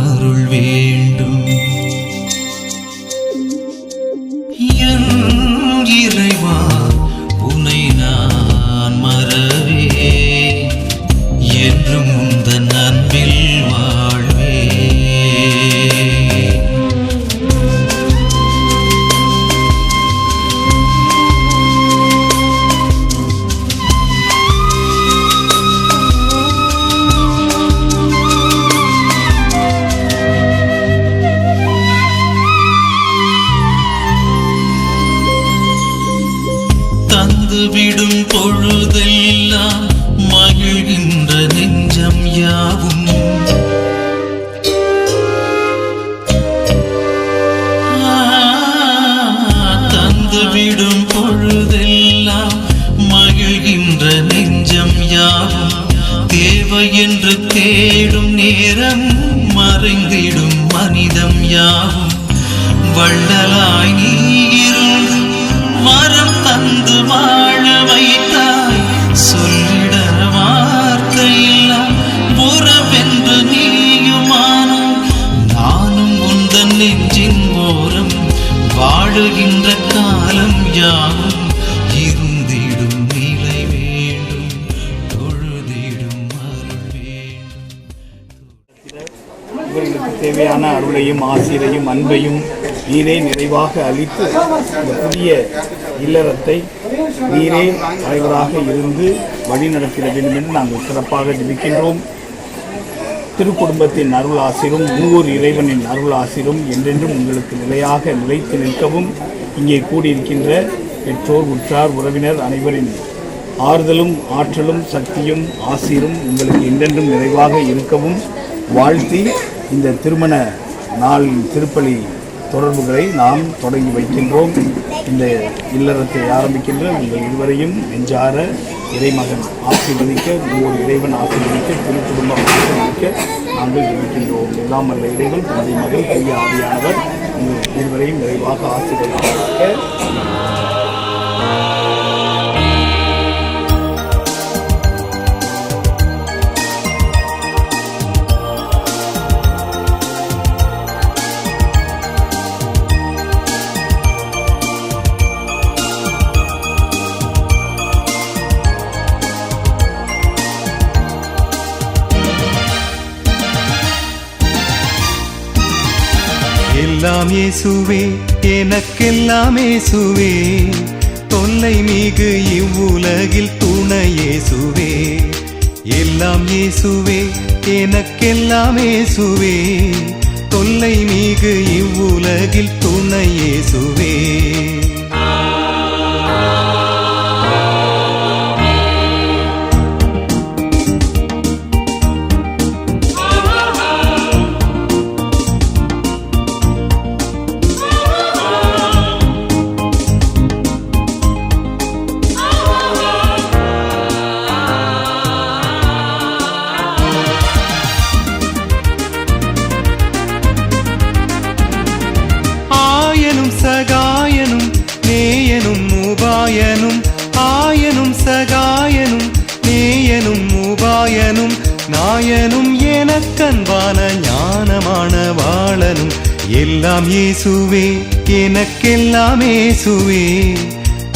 அருள் வேண்டும். என் இறைவா உனை நான் மறவேன், என்றும் உந்தன் அன்பில் வாழ்வேன். விடும் பொழுதெல்லாம் மகிழ்கின்ற நெஞ்சம் யாவும் தந்துவிடும் பொழுதெல்லாம் மகிழ்கின்ற நெஞ்சம் யாவும் தேவை என்று தேடும் நேரம் மறைந்திடும் மனிதம் யாவும் வள்ளலாய் நீ இருந்து மரம் தந்து வாழ வைத்தாய். சொல்லிட வார்த்தையில்லா உறவென்று நீயுமானும் நானும் உந்தன் நெஞ்சின் ஓரம் வாழுகின்ற காலம் யாவும் இருந்திடும் நிலை வேண்டும், தொழுதிடும் அருள் வேண்டும். இவர்களுக்கு தேவையான அருளையும் ஆசிரையும் அன்பையும் நீரே நிறைவாக அளித்து இந்த புதிய இல்லறத்தை நீரே தலைவராக இருந்து வழிநடத்திட வேண்டும் என்று நாங்கள் சிறப்பாக ஜெபிக்கின்றோம். திருக்குடும்பத்தின் அருள் ஆசிரும் மூவர் இறைவனின் அருள் ஆசிரும் என்றென்றும் உங்களுக்கு நிலையாக நிலைத்து நிற்கவும், இங்கே கூடியிருக்கின்ற பெற்றோர் உற்றார் உறவினர் அனைவரின் ஆறுதலும் ஆற்றலும் சக்தியும் ஆசிரும் உங்களுக்கு என்றென்றும் நிறைவாக இருக்கவும் வாழ்த்தி இந்த திருமண நாள் திருப்பலி தொடர்புகளை நாம் தொடங்கி வைக்கின்றோம். இந்த இல்லறத்தை ஆரம்பிக்கின்ற உங்கள் இருவரையும் நெஞ்சார இறைமகன் ஆசீர்வதிக்க, ஒவ்வொரு இறைவன் ஆசீர்வதிக்க, திருக்குடும்பம் ஆசீர்வதிக்க நாங்கள் ஜெபிக்கின்றோம். எல்லாம் வல்ல இறைவன் தந்தை மகள் பெரிய ஆவியானவர் உங்கள் இருவரையும் நிறைவாக ஆசீர்வதிக்க. எல்லாம் இயேசுவே எனக்கெல்லாம் இயேசுவே, தொல்லை மிகு இவ்வுலகில் துணை இயேசுவே. எல்லாம் இயேசுவே எனக்கெல்லாம் இயேசுவே, தொல்லை மிகு இவ்வுலகில் துணை இயேசுவே. சகாயனும் நேயனும் உபாயனும், ஆயனும் சகாயனும் நேயனும் உபாயனும், நாயனும் எனக்கன்பான ஞானமான வாழனும். எல்லாம் இயேசுவே எனக்கெல்லாம் இயேசுவே,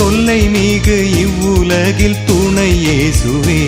தொல்லை மிகு இவ்வுலகில் துணை இயேசுவே.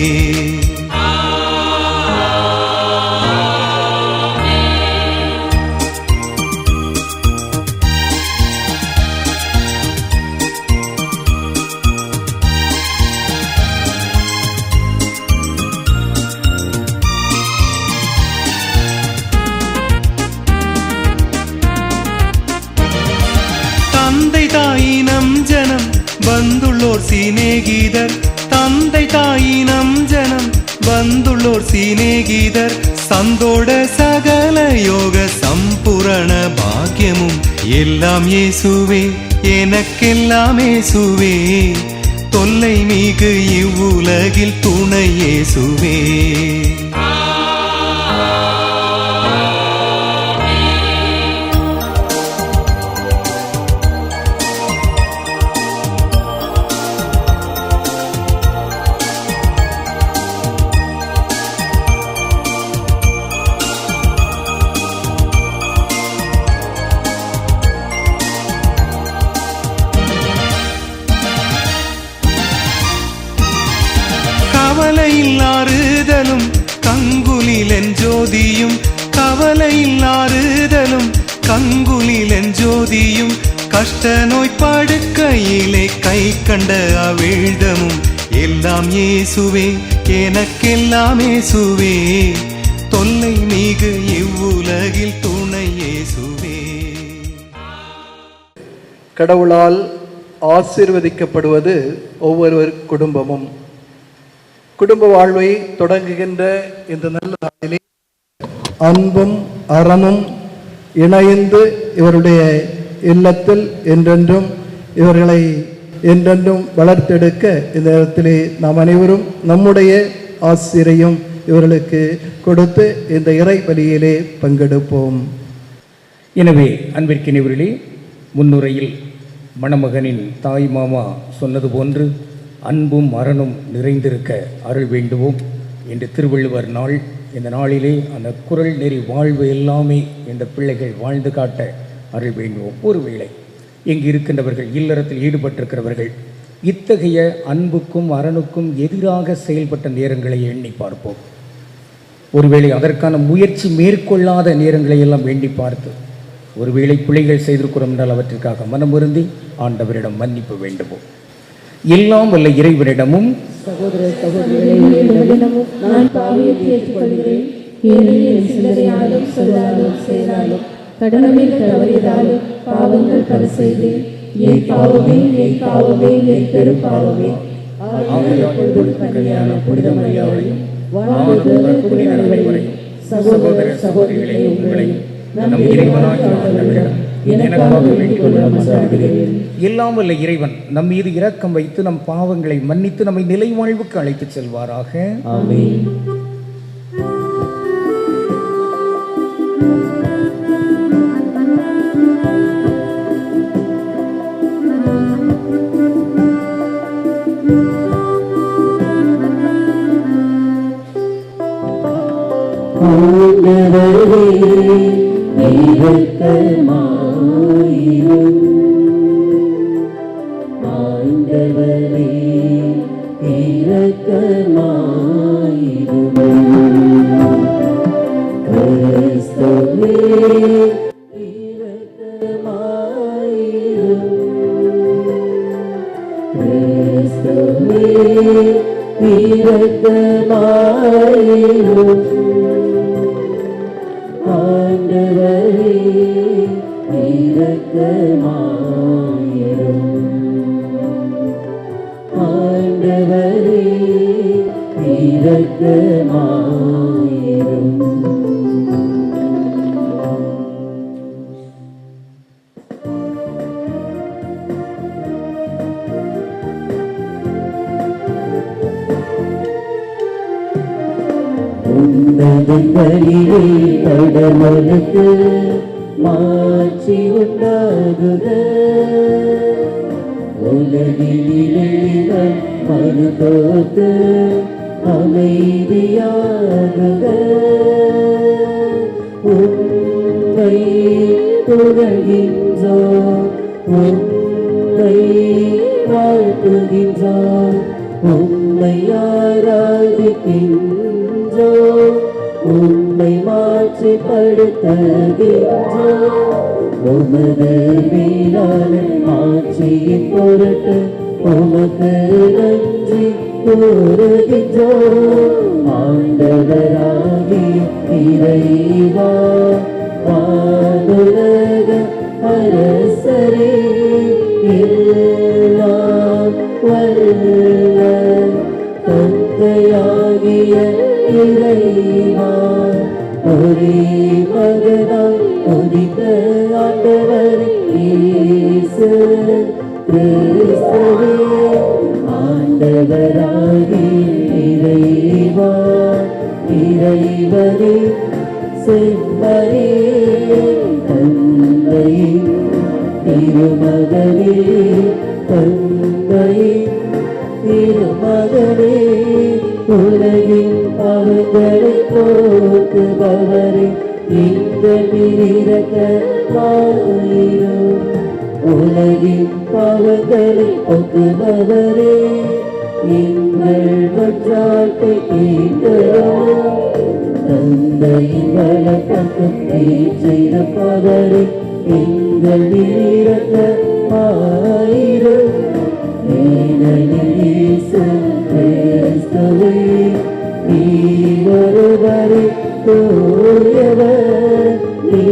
தந்தை தாயினம் ஜனம் வந்துள்ளோர் சிநேகிதர், தந்தை தாயினம் ஜனம் வந்துள்ளோர் சிநேகிதர், சந்தோட சகல யோக சம்பூரண பாக்கியமும் எல்லாம் இயேசுவே எனக்கெல்லாம் இயேசுவே, தொல்லை மிகு இவ்வுலகில் துணை இயேசுவே. கங்குலிலெஞ்சோதியும் கஷ்ட நோய் படுக்கையிலே கை கண்ட அவிழ்தமும் எல்லாம் இயேசுவே, எனக்கெல்லாம் இயேசுவே, தொல்லை மிகு இவ்வுலகில் துணை இயேசுவே. கடவுளால் ஆசீர்வதிக்கப்படுவது ஒவ்வொரு குடும்பமும். குடும்ப வாழ்வை தொடங்குகின்ற இந்த நல்ல நாளிலே அன்பும் அறமும் இணைந்து இவருடைய இல்லத்தில் என்றென்றும் இவர்களை என்றென்றும் வளர்த்தெடுக்க இந்த நேரத்திலே நாம் அனைவரும் நம்முடைய ஆசிரியையும் இவர்களுக்கு கொடுத்து இந்த இறை பலியிலே பங்கெடுப்போம். எனவே அன்பிற்கினிவர்களே, முன்னுரையில் மணமகனின் தாய் மாமா சொன்னது போன்று அன்பும் அறனும் நிறைந்திருக்க அருள் வேண்டுவோம் என்று திருவள்ளுவர் நாள். இந்த நாளிலே அந்த குறள் நெறி வாழ்வு எல்லாமே இந்த பிள்ளைகள் வாழ்ந்து காட்ட அருள் வேண்டுவோம். ஒருவேளை இங்கு இருக்கின்றவர்கள், இல்லறத்தில் ஈடுபட்டிருக்கிறவர்கள் இத்தகைய அன்புக்கும் அறனுக்கும் எதிராக செயல்பட்ட நேரங்களை எண்ணி பார்ப்போம். ஒருவேளை அதற்கான முயற்சி மேற்கொள்ளாத நேரங்களை எல்லாம் எண்ணி பார்த்து, ஒருவேளை பிள்ளைகள் செய்திருக்கிறோம் என்றால் அவற்றிற்காக மனம் வருந்தி ஆண்டவரிடம் மன்னிப்பு வேண்டுவோம். எல்லாம் வல்ல இறைவனிடமும் சகோதர சகோதரிகளிடமும் நான் பாவியை ஏற்றுக்கொள்கிறேன். ஏனெனில் சிந்தனையாலும் சொல்லாலும் செயலாலும் கடமையில் தவறியதாலும் பாவங்கள் பல செய்தேன். என் பாவமே, என் பாவமே, என் பெரும் பாவமே. புனித மரியாதையும் சகோதர சகோதரிகளை உங்களையும் நம் இறைவனாகிய ஆண்டவரிடம் எனக்காக வேண்டிக் கொள்ள மன்றாடுகிறேன். எல்லாம் வல்ல இறைவன் நம் மீது இரக்கம் வைத்து நம் பாவங்களை மன்னித்து நம்மை நிலை வாழ்வுக்கு அழைத்துச் செல்வாராக. ஆமென். கடவுளுக்கு மாட்சி உண்டாகுக. உலகிலே மறுதோத்து அமைதியாகுக. உம்மை புகழ்கின்றோம், உம்மை வாழ்த்துகின்றோம், உம்மை ஆராதிக்கின்றோம், உம்மை மாட்சிப்படுத்துகின்றோம். உமது மேலான ஆட்சியின் பொருட்டு உமக்கு நன்றி கூறுகின்றோம். ஆண்டவராகிய இறைவா, வானுலக அரசரே, எல்லாம் வல்ல தந்தையாகிய இறைவா, ஒரே மகனாய் உதித்த ஆண்டவர் இயேசு கிறிஸ்துவே, ஆண்டவராகிய இறைவா, இறைவரே, செம்மறே, தந்தையின் திருமகனே, தந்தையின் திருமகனே, உலகின் பாவங்களை போக்குபவரே, இந்த இரக்கமாயிரும். உலகின் பாவங்களை போக்குபவரே, எங்கள் மன்றாட்டை கேட்டருளும். தந்தையின் வழக்கம் செய்த பதரை எங்கள் வீரத்த ஆயிரம் கிறிஸ்துவே நீ ஒருவரை தூயவர், நீ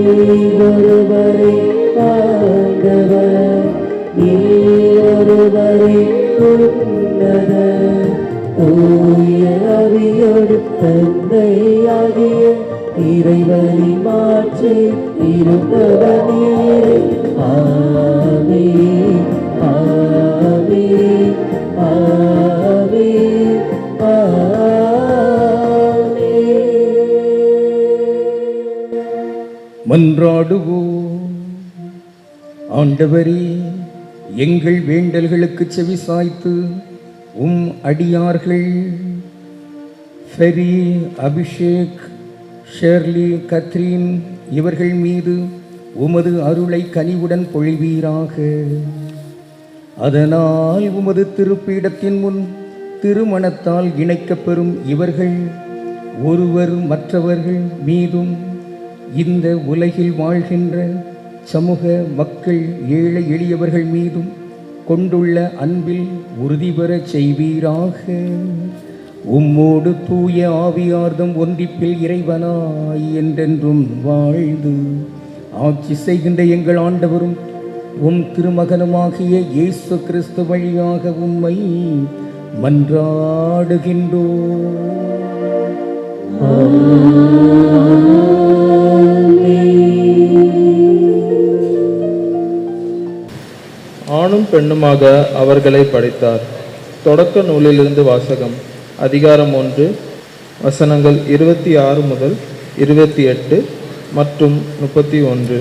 ஒருவரை ஆண்டவர், நீ ஒருவரை உன்னதர், தூய ஆவியோடு தந்தையாகிய இறைவனை மாற்றி இருப்பவர் நீரே. ஆமென், ஆமென், ஆமென், ஆமென். மன்றாடுவோம். ஆண்டவரே, எங்கள் வேண்டல்களுக்கு செவி சாய்த்து உம் அடியார்கள் ஃபெரி, அபிஷேக், ஷெர்லி, கத்ரீன் இவர்கள் மீது உமது அருளை கனிவுடன் பொழிவீராக. அதனால் உமது திருப்பீடத்தின் முன் திருமணத்தால் இணைக்கப்பெறும் இவர்கள் ஒருவர் மற்றவர்கள் மீதும் இந்த உலகில் வாழ்கின்ற சமூக மக்கள், ஏழை எளியவர்கள் மீதும் கொண்டுள்ள அன்பில் உறுதி பெறச் செய்வீராக. உம்மோடு தூய ஆவியார்தம் ஒன்றிப்பில் இறைவனாய் என்றென்றும் வாழ்ந்து ஆட்சி செய்கின்ற எங்கள் ஆண்டவரும் உம் திருமகனுமாகிய இயேசு கிறிஸ்து வழியாக உம்மை ஆணும் பெண்ணுமாக அவர்களை படைத்தார். தொடக்க நூலிலிருந்து வாசகம். அதிகாரம் 1, வசனங்கள் 26 முதல் 28 மற்றும் 31.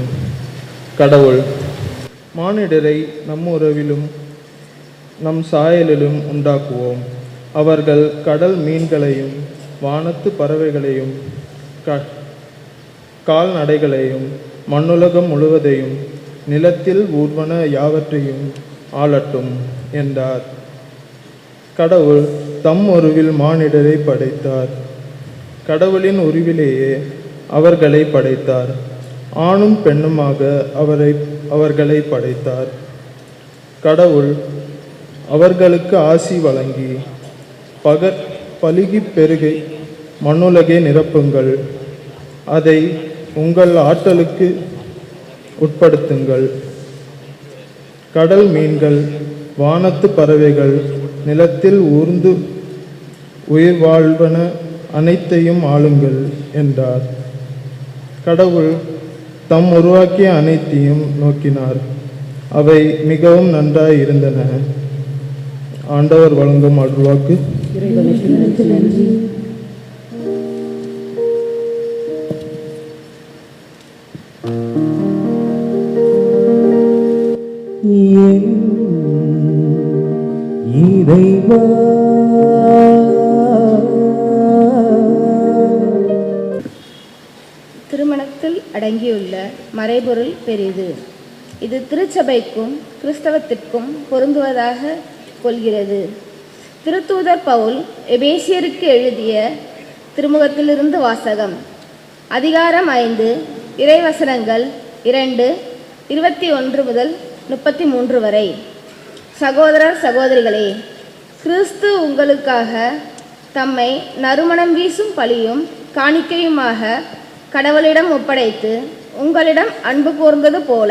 கடவுள் மானிடரை நம் உறவிலும் நம் சாயலிலும் உண்டாக்குவோம். அவர்கள் கடல் மீன்களையும் வானத்து பறவைகளையும் கால்நடைகளையும் மண்ணுலகம் முழுவதையும் நிலத்தில் ஊர்வன யாவற்றையும் ஆளட்டும் என்றார். கடவுள் தம் உருவில் மானிடரை படைத்தார். கடவுளின் உருவிலேயே அவர்களை படைத்தார். ஆணும் பெண்ணுமாக அவர்களை படைத்தார். கடவுள் அவர்களுக்கு ஆசி வழங்கி பலுகி பெருகை மண்ணுலகை நிரப்புங்கள், அதை உங்கள் ஆற்றலுக்கு உட்படுத்துங்கள். கடல் மீன்கள், வானத்து பறவைகள், நிலத்தில் ஊர்ந்து உயிர் வாழ்வன அனைத்தையும் ஆளுங்கள் என்றார். கடவுள் தம் உருவாக்கிய அனைத்தையும் நோக்கினார். அவை மிகவும் நன்றாய் இருந்தன. ஆண்டவர் வழங்கும் அருள்வாக்கு. நன்றி. இறைவா, திருமணத்தில் அடங்கியுள்ள மறைபொருள் பெரிது. இது திருச்சபைக்கும் கிறிஸ்தவத்திற்கும் பொருந்துவதாக கொள்கிறது. திருத்தூதர் பவுல் எபேசியருக்கு எழுதிய திருமுகத்திலிருந்து வாசகம். அதிகாரம் 5, இறைவசனங்கள் 2, 21 முதல் 33 வரை. சகோதரர் சகோதரிகளே, கிறிஸ்து உங்களுக்காக தம்மை நறுமணம் வீசும் பலியும் காணிக்கையுமாக கடவுளிடம் ஒப்படைத்து உங்களிடம் அன்பு கூர்ந்தது போல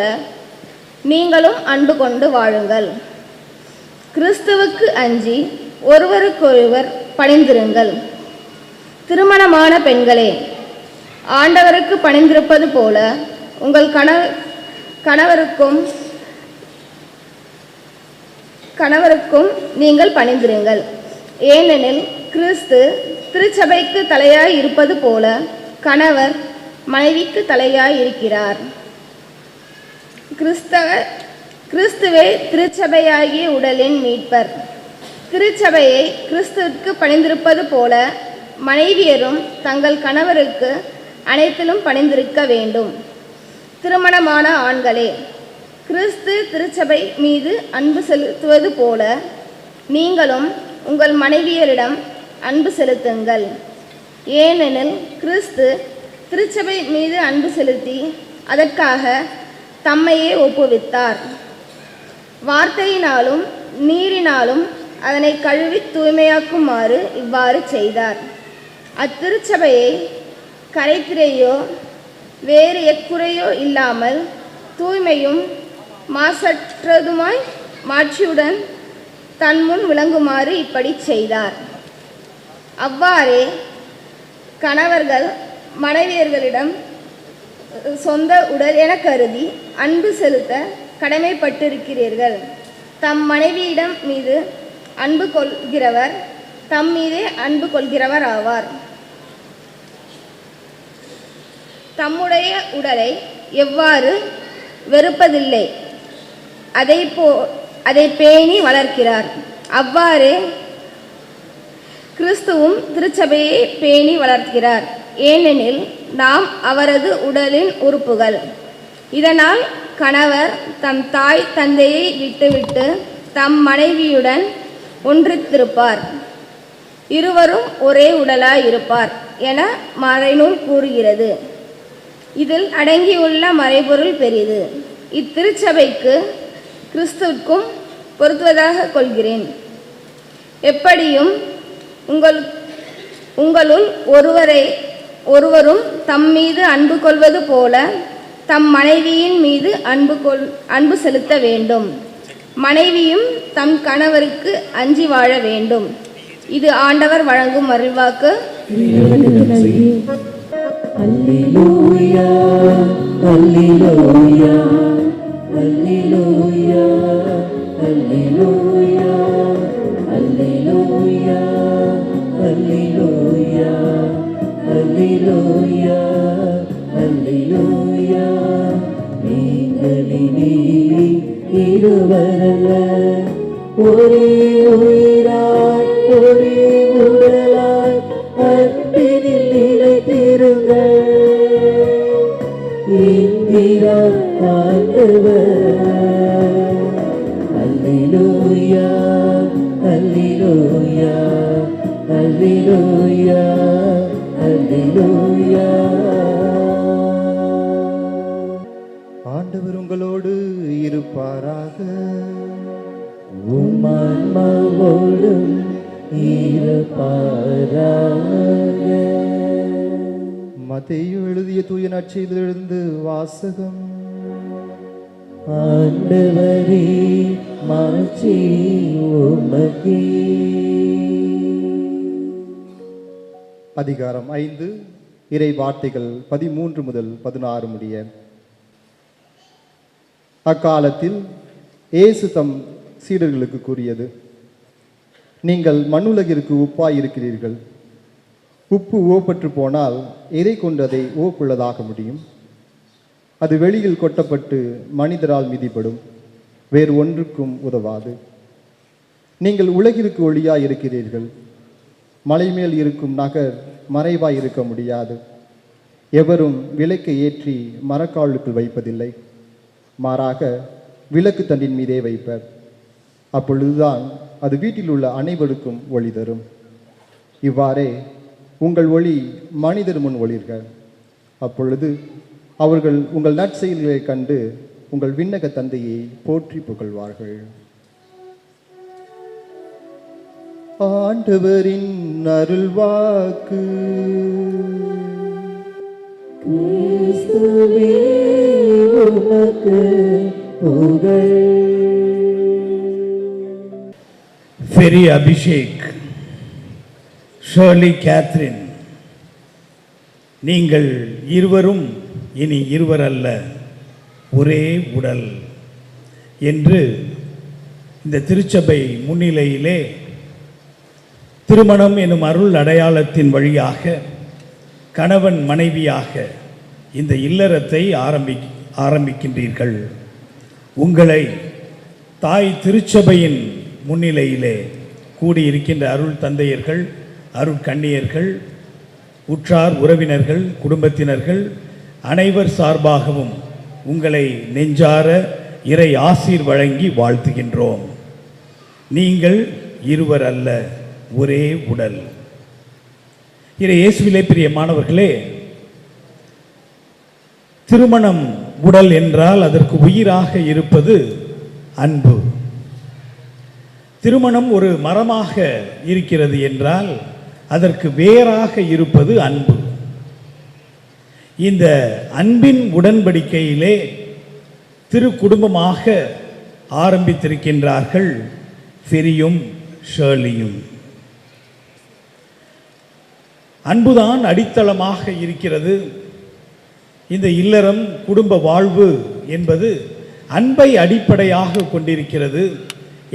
நீங்களும் அன்பு கொண்டு வாழுங்கள். கிறிஸ்துவுக்கு அஞ்சி ஒருவருக்கொருவர் பணிந்திருங்கள். திருமணமான பெண்களே, ஆண்டவருக்கு பணிந்திருப்பது போல உங்கள் கணவருக்கும் நீங்கள் பணிந்திருங்கள். ஏனெனில் கிறிஸ்து திருச்சபைக்கு தலையாய் இருப்பது போல கணவர் மனைவிக்கு தலையாய் இருக்கிறார். கிறிஸ்துவே திருச்சபையாகிய உடலின் மீட்பர். திருச்சபையை கிறிஸ்துவுக்கு பணிந்திருப்பது போல மனைவியரும் தங்கள் கணவருக்கு அனைத்திலும் பணிந்திருக்க வேண்டும். திருமணமான ஆண்களே, கிறிஸ்து திருச்சபை மீது அன்பு செலுத்துவது போல நீங்களும் உங்கள் மனைவியரிடம் அன்பு செலுத்துங்கள். ஏனெனில் கிறிஸ்து திருச்சபை மீது அன்பு செலுத்தி அதற்காக தம்மையே ஒப்புவித்தார். வார்த்தையினாலும் நீரினாலும் அதனை கழுவி தூய்மையாக்குமாறு இவ்வாறு செய்தார். அத்திருச்சபையை கரைத்திரையோ வேறு எக்குறையோ இல்லாமல் தூய்மையும் மாசற்றதுமாய் மாட்சியுடன் தன் முன் விளங்குமாறு இப்படி செய்தார். அவ்வாறே கணவர்கள் மனைவியர்களிடம் சொந்த உடல் என கருதி அன்பு செலுத்த கடமைப்பட்டிருக்கிறீர்கள். தம் மனைவியிடம் மீது அன்பு கொள்கிறவர் தம் மீதே அன்பு கொள்கிறவர் ஆவார். தம்முடைய உடலை எவ்வாறு வெறுப்பதில்லை அதை பேணி வளர்க்கிறார். அவ்வாறே கிறிஸ்துவும் திருச்சபையை பேணி வளர்க்கிறார். ஏனெனில் நாம் அவரது உடலின் உறுப்புகள். இதனால் கணவர் தம் தாய் தந்தையை விட்டுவிட்டு தம் மனைவியுடன் ஒன்றித்திருப்பார், இருவரும் ஒரே உடலாய் இருப்பார் என மறைநூல் கூறுகிறது. இதில் அடங்கியுள்ள மறைபொருள் பெரிது. இத்திருச்சபைக்கு கிறிஸ்துவுக்கும் பொருத்துவதாக கொள்கிறேன். எப்படியும் உங்களுள் ஒருவரும் தம் மீது அன்பு கொள்வது போல தம் மனைவியின் மீது அன்பு செலுத்த வேண்டும். மனைவியும் தம் கணவருக்கு அஞ்சி வாழ வேண்டும். இது ஆண்டவர் வழங்கும் அருள்வாக்கு. அல்லேலூயா, அல்லேலூயா, அல்லேலூயா, அல்லேலூயா, அல்லேலூயா, அல்லேலூயா, அல்லேலூயா, அல்லேலூயா. நீங்களினே இருவரல்ல, ஒரே உயிராய் ஒரே உடலாய் அன்பினில் நிலைத்திருங்கள். இந்திரா ஆண்டவர். அல்லேலூயா, அல்லேலூயா, அல்லேலூயா, அல்லேலூயா. ஆண்டவர் உங்களோடு இருப்பாராக. உம் ஆன்மாவோடும் இருப்பாராக. மத்தேயு எழுதிய தூய நற்செய்தியிலிருந்து வாசகம். ஆண்டவரே, மாட்சி உமக்கே. அதிகாரம் 5, இறை வார்த்தைகள் 13 முதல் 16 முடிய. அக்காலத்தில் இயேசு தம் சீடர்களுக்கு கூறியது: நீங்கள் மண்ணுலகிற்கு உப்பாய் இருக்கிறீர்கள். உப்பு ஓப்பற்று போனால் எதை கொண்டு அதை ஓப்புள்ளதாக முடியும்? அது வெளியில் கொட்டப்பட்டு மனிதரால் மிதிப்படும், வேறு ஒன்றுக்கும் உதவாது. நீங்கள் உலகிற்கு ஒளியாய் இருக்கிறீர்கள். மலை மேல் இருக்கும் நகர் மறைவாய் இருக்க முடியாது. எவரும் விளக்கை ஏற்றி மரக்காலுக்குள் வைப்பதில்லை, மாறாக விளக்கு தண்டின் மீதே வைப்பர். அப்பொழுதுதான் அது வீட்டில் உள்ள அனைவருக்கும் ஒளி தரும். இவ்வாறே உங்கள் ஒளி மனிதர் முன் ஒளிர்க. அப்பொழுது அவர்கள் உங்கள் நற்செயல்களை கண்டு உங்கள் விண்ணக தந்தையை போற்றி புகழ்வார்கள். ஆண்டவரின் அருள்வாக்கு. கிறிஸ்துவே உமக்கு புகழ். ஃபெரி அபிஷேக், ஷர்லி கேத்ரின், நீங்கள் இருவரும் இனி இருவர் அல்ல, ஒரே உடல் என்று இந்த திருச்சபை முன்னிலையிலே திருமணம் எனும் அருள் அடையாளத்தின் வழியாக கணவன் மனைவியாக இந்த இல்லறத்தை ஆரம்பிக்கின்றீர்கள். உங்களை தாய் திருச்சபையின் முன்னிலையிலே கூடியிருக்கின்ற அருள் தந்தையர்கள், அருட்கண்ணியர்கள், உற்றார் உறவினர்கள், குடும்பத்தினர்கள் அனைவர் சார்பாகவும் உங்களை நெஞ்சார இறை ஆசீர் வழங்கி வாழ்த்துகின்றோம். நீங்கள் இருவர் அல்ல, ஒரே உடல். இயேசுவிலே பிரியமானவர்களே, திருமணம் உடல் என்றால் அதற்கு உயிராக இருப்பது அன்பு. திருமணம் ஒரு மரமாக இருக்கிறது என்றால் அதற்கு வேறாக இருப்பது அன்பு. இந்த அன்பின் உடன்படிக்கையிலே திரு குடும்பமாக ஆரம்பித்திருக்கின்றார்கள் ஃபெரியும் ஷேர்லியும். அன்புதான் அடித்தளமாக இருக்கிறது. இந்த இல்லறம் குடும்ப வாழ்வு என்பது அன்பை அடிப்படையாக கொண்டிருக்கிறது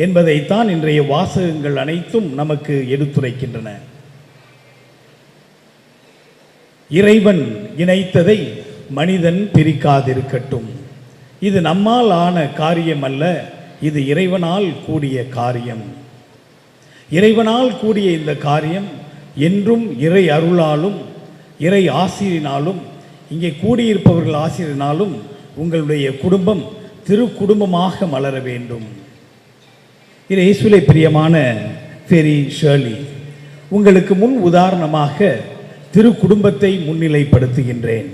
என்பதைத்தான் இன்றைய வாசகங்கள் அனைத்தும் நமக்கு எடுத்துரைக்கின்றன. இறைவன் இணைத்ததை மனிதன் பிரிக்காதிருக்கட்டும். இது நம்மால் ஆன காரியம் அல்ல, இது இறைவனால் கூடிய காரியம். இறைவனால் கூடிய இந்த காரியம் என்றும் இறை அருளாலும் இறை ஆசிரியினாலும் இங்கே கூடியிருப்பவர்கள் ஆசிரியனாலும் உங்களுடைய குடும்பம் திரு குடும்பமாக மலர வேண்டும். இது இயேசுவிலே பிரியமான ஃபெரி ஷேர்லி, உங்களுக்கு முன் உதாரணமாக திரு குடும்பத்தை முன்னிலைப்படுத்துகின்றேன்.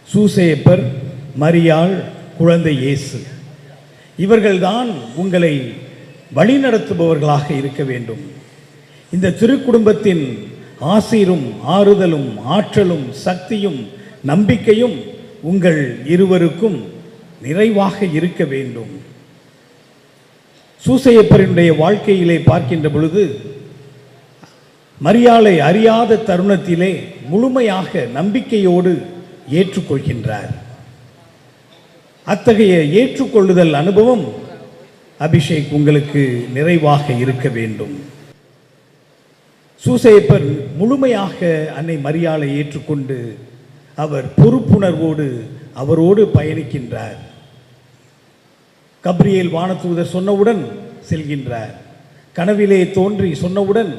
சூசேப்பர், மரியாள், குழந்தை இயேசு, இவர்கள்தான் உங்களை வழிநடத்துபவர்களாக இருக்க வேண்டும். இந்த திரு குடும்பத்தின் ஆசீரும் ஆறுதலும் ஆற்றலும் சக்தியும் நம்பிக்கையும் உங்கள் இருவருக்கும் நிறைவாக இருக்க வேண்டும். சூசையப்பரினுடைய வாழ்க்கையிலே பார்க்கின்ற பொழுது மரியாளை அறியாத தருணத்திலே முழுமையாக நம்பிக்கையோடு ஏற்றுக்கொள்கின்றார். அத்தகைய ஏற்றுக்கொள்ளுதல் அனுபவம் அபிஷேக் உங்களுக்கு நிறைவாக இருக்க வேண்டும். சூசையப்பர் முழுமையாக அன்னை மரியாளை ஏற்றுக்கொண்டு அவர் பொறுப்புணர்வோடு அவரோடு பயணிக்கின்றார். கப்ரியேல் வானதூதர் சொன்னவுடன் செல்கின்றார். கனவிலே தோன்றி சொன்னவுடன்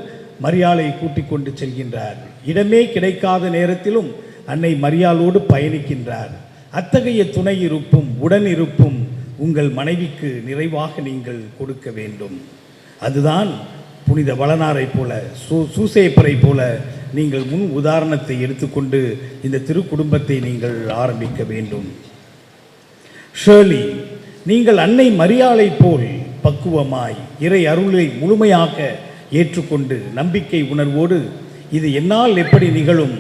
மரியாளை கூட்டிக் கொண்டு செல்கின்றார். இடமே கிடைக்காத நேரத்திலும் அன்னை மரியாளோடு பயணிக்கின்றார். அத்தகைய துணை இருப்பும் உடன் இருப்பும் உங்கள் மனைவிக்கு நிறைவாக நீங்கள் கொடுக்க வேண்டும். அதுதான் புனித வளனாரை போல சூசேப்பரை போல நீங்கள் முன் உதாரணத்தை எடுத்துக்கொண்டு இந்த திரு குடும்பத்தை நீங்கள் ஆரம்பிக்க வேண்டும். ஷேர்லி, நீங்கள் அன்னை மரியாளை போல் பக்குவமாய் இறை அருளை முழுமையாக ஏற்றுக்கொண்டு நம்பிக்கை உணர்வோடு இது என்னால் எப்படி நிகழும்,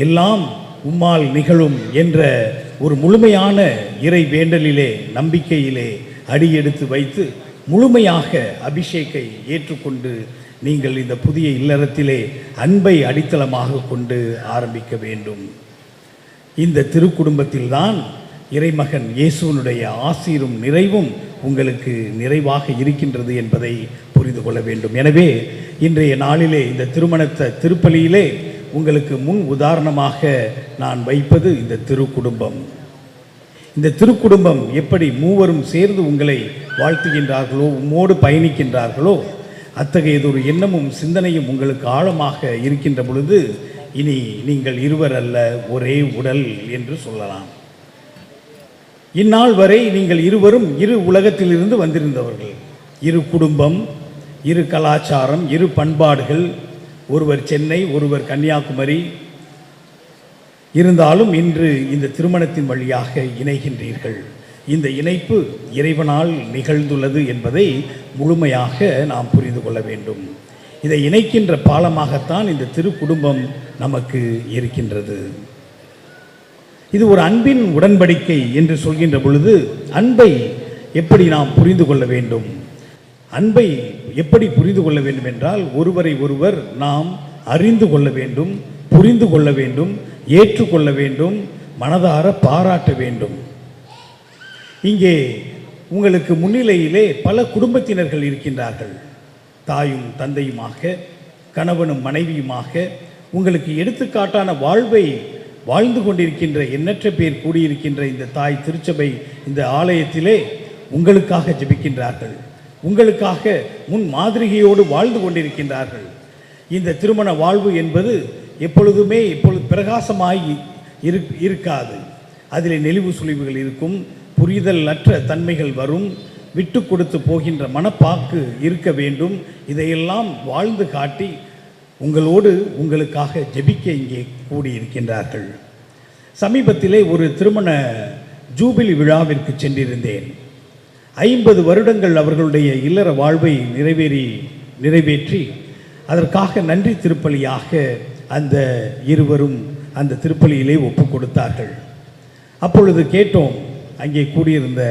எல்லாம் உம்மால் நிகழும் என்ற ஒரு முழுமையான இறை வேண்டலிலே நம்பிக்கையிலே அடியெடுத்து வைத்து முழுமையாக அபிஷேக்கை ஏற்றுக்கொண்டு நீங்கள் இந்த புதிய இல்லறத்திலே அன்பை அடித்தளமாக கொண்டு ஆரம்பிக்க வேண்டும். இந்த திருக்குடும்பத்தில்தான் இறைமகன் இயேசுவினுடைய ஆசீரும் நிறைவும் உங்களுக்கு நிறைவாக இருக்கின்றது என்பதை புரிந்து கொள்ள வேண்டும். எனவே இன்றைய நாளிலே இந்த திருப்பலியிலே உங்களுக்கு முன் உதாரணமாக நான் வைப்பது இந்த திருக்குடும்பம். இந்த திருக்குடும்பம் எப்படி மூவரும் சேர்ந்து உங்களை வாழ்த்துகின்றார்களோ, உம்மோடு பயணிக்கின்றார்களோ, அத்தகையதொரு எண்ணமும் சிந்தனையும் உங்களுக்கு ஆழமாக இருக்கின்ற பொழுது இனி நீங்கள் இருவர் அல்ல, ஒரே உடல் என்று சொல்லலாம். இந்நாள் வரை நீங்கள் இருவரும் இரு உலகத்திலிருந்து வந்திருந்தவர்கள். இரு குடும்பம், இரு கலாச்சாரம், இரு பண்பாடுகள், ஒருவர் சென்னை, ஒருவர் கன்னியாகுமரி. இருந்தாலும் இன்று இந்த திருமணத்தின் வழியாக இணைகின்றீர்கள். இந்த இணைப்பு இறைவனால் நிகழ்ந்துள்ளது என்பதை முழுமையாக நாம் புரிந்து கொள்ள வேண்டும். இதை இணைக்கின்ற பாலமாகத்தான் இந்த திருக்குடும்பம் நமக்கு இருக்கின்றது. இது ஒரு அன்பின் உடன்படிக்கை என்று சொல்கின்ற பொழுது அன்பை எப்படி நாம் புரிந்து கொள்ள வேண்டும்? அன்பை எப்படி புரிந்து கொள்ள வேண்டும் என்றால், ஒருவரை ஒருவர் நாம் அறிந்து கொள்ள வேண்டும், புரிந்து கொள்ள வேண்டும், ஏற்றுக்கொள்ள வேண்டும், மனதார பாராட்ட வேண்டும். இங்கே உங்களுக்கு முன்னிலையிலே பல குடும்பத்தினர்கள் இருக்கின்றார்கள். தாயும் தந்தையுமாக, கணவனும் மனைவியுமாக உங்களுக்கு எடுத்துக்காட்டான வாழ்வை வாழ்ந்து கொண்டிருக்கின்ற எண்ணற்ற பேர் கூடியிருக்கின்ற இந்த தாய் திருச்சபை இந்த ஆலயத்திலே உங்களுக்காக ஜெபிக்கின்றார்கள். உங்களுக்காக முன் மாதிரிகையோடு வாழ்ந்து கொண்டிருக்கின்றார்கள். இந்த திருமண வாழ்வு என்பது எப்பொழுது பிரகாசமாய் இருக்காது. அதில் நெளிவு சுழிவுகள் இருக்கும், புரிதல் அற்ற தன்மைகள் வரும், விட்டு கொடுத்து போகின்ற மனப்பாக்கு இருக்க வேண்டும். இதையெல்லாம் வாழ்ந்து காட்டி உங்களோடு உங்களுக்காக ஜெபிக்க இங்கே கூடியிருக்கின்றார்கள். சமீபத்திலே ஒரு திருமண ஜூபிலி விழாவிற்கு சென்றிருந்தேன். 50 வருடங்கள் அவர்களுடைய இல்லற வாழ்வை நிறைவேற்றி அதற்காக நன்றி திருப்பலியாக அந்த இருவரும் அந்த திருப்பலியிலே ஒப்பு கொடுத்தார்கள். அப்பொழுது கேட்டோம், அங்கே கூடியிருந்த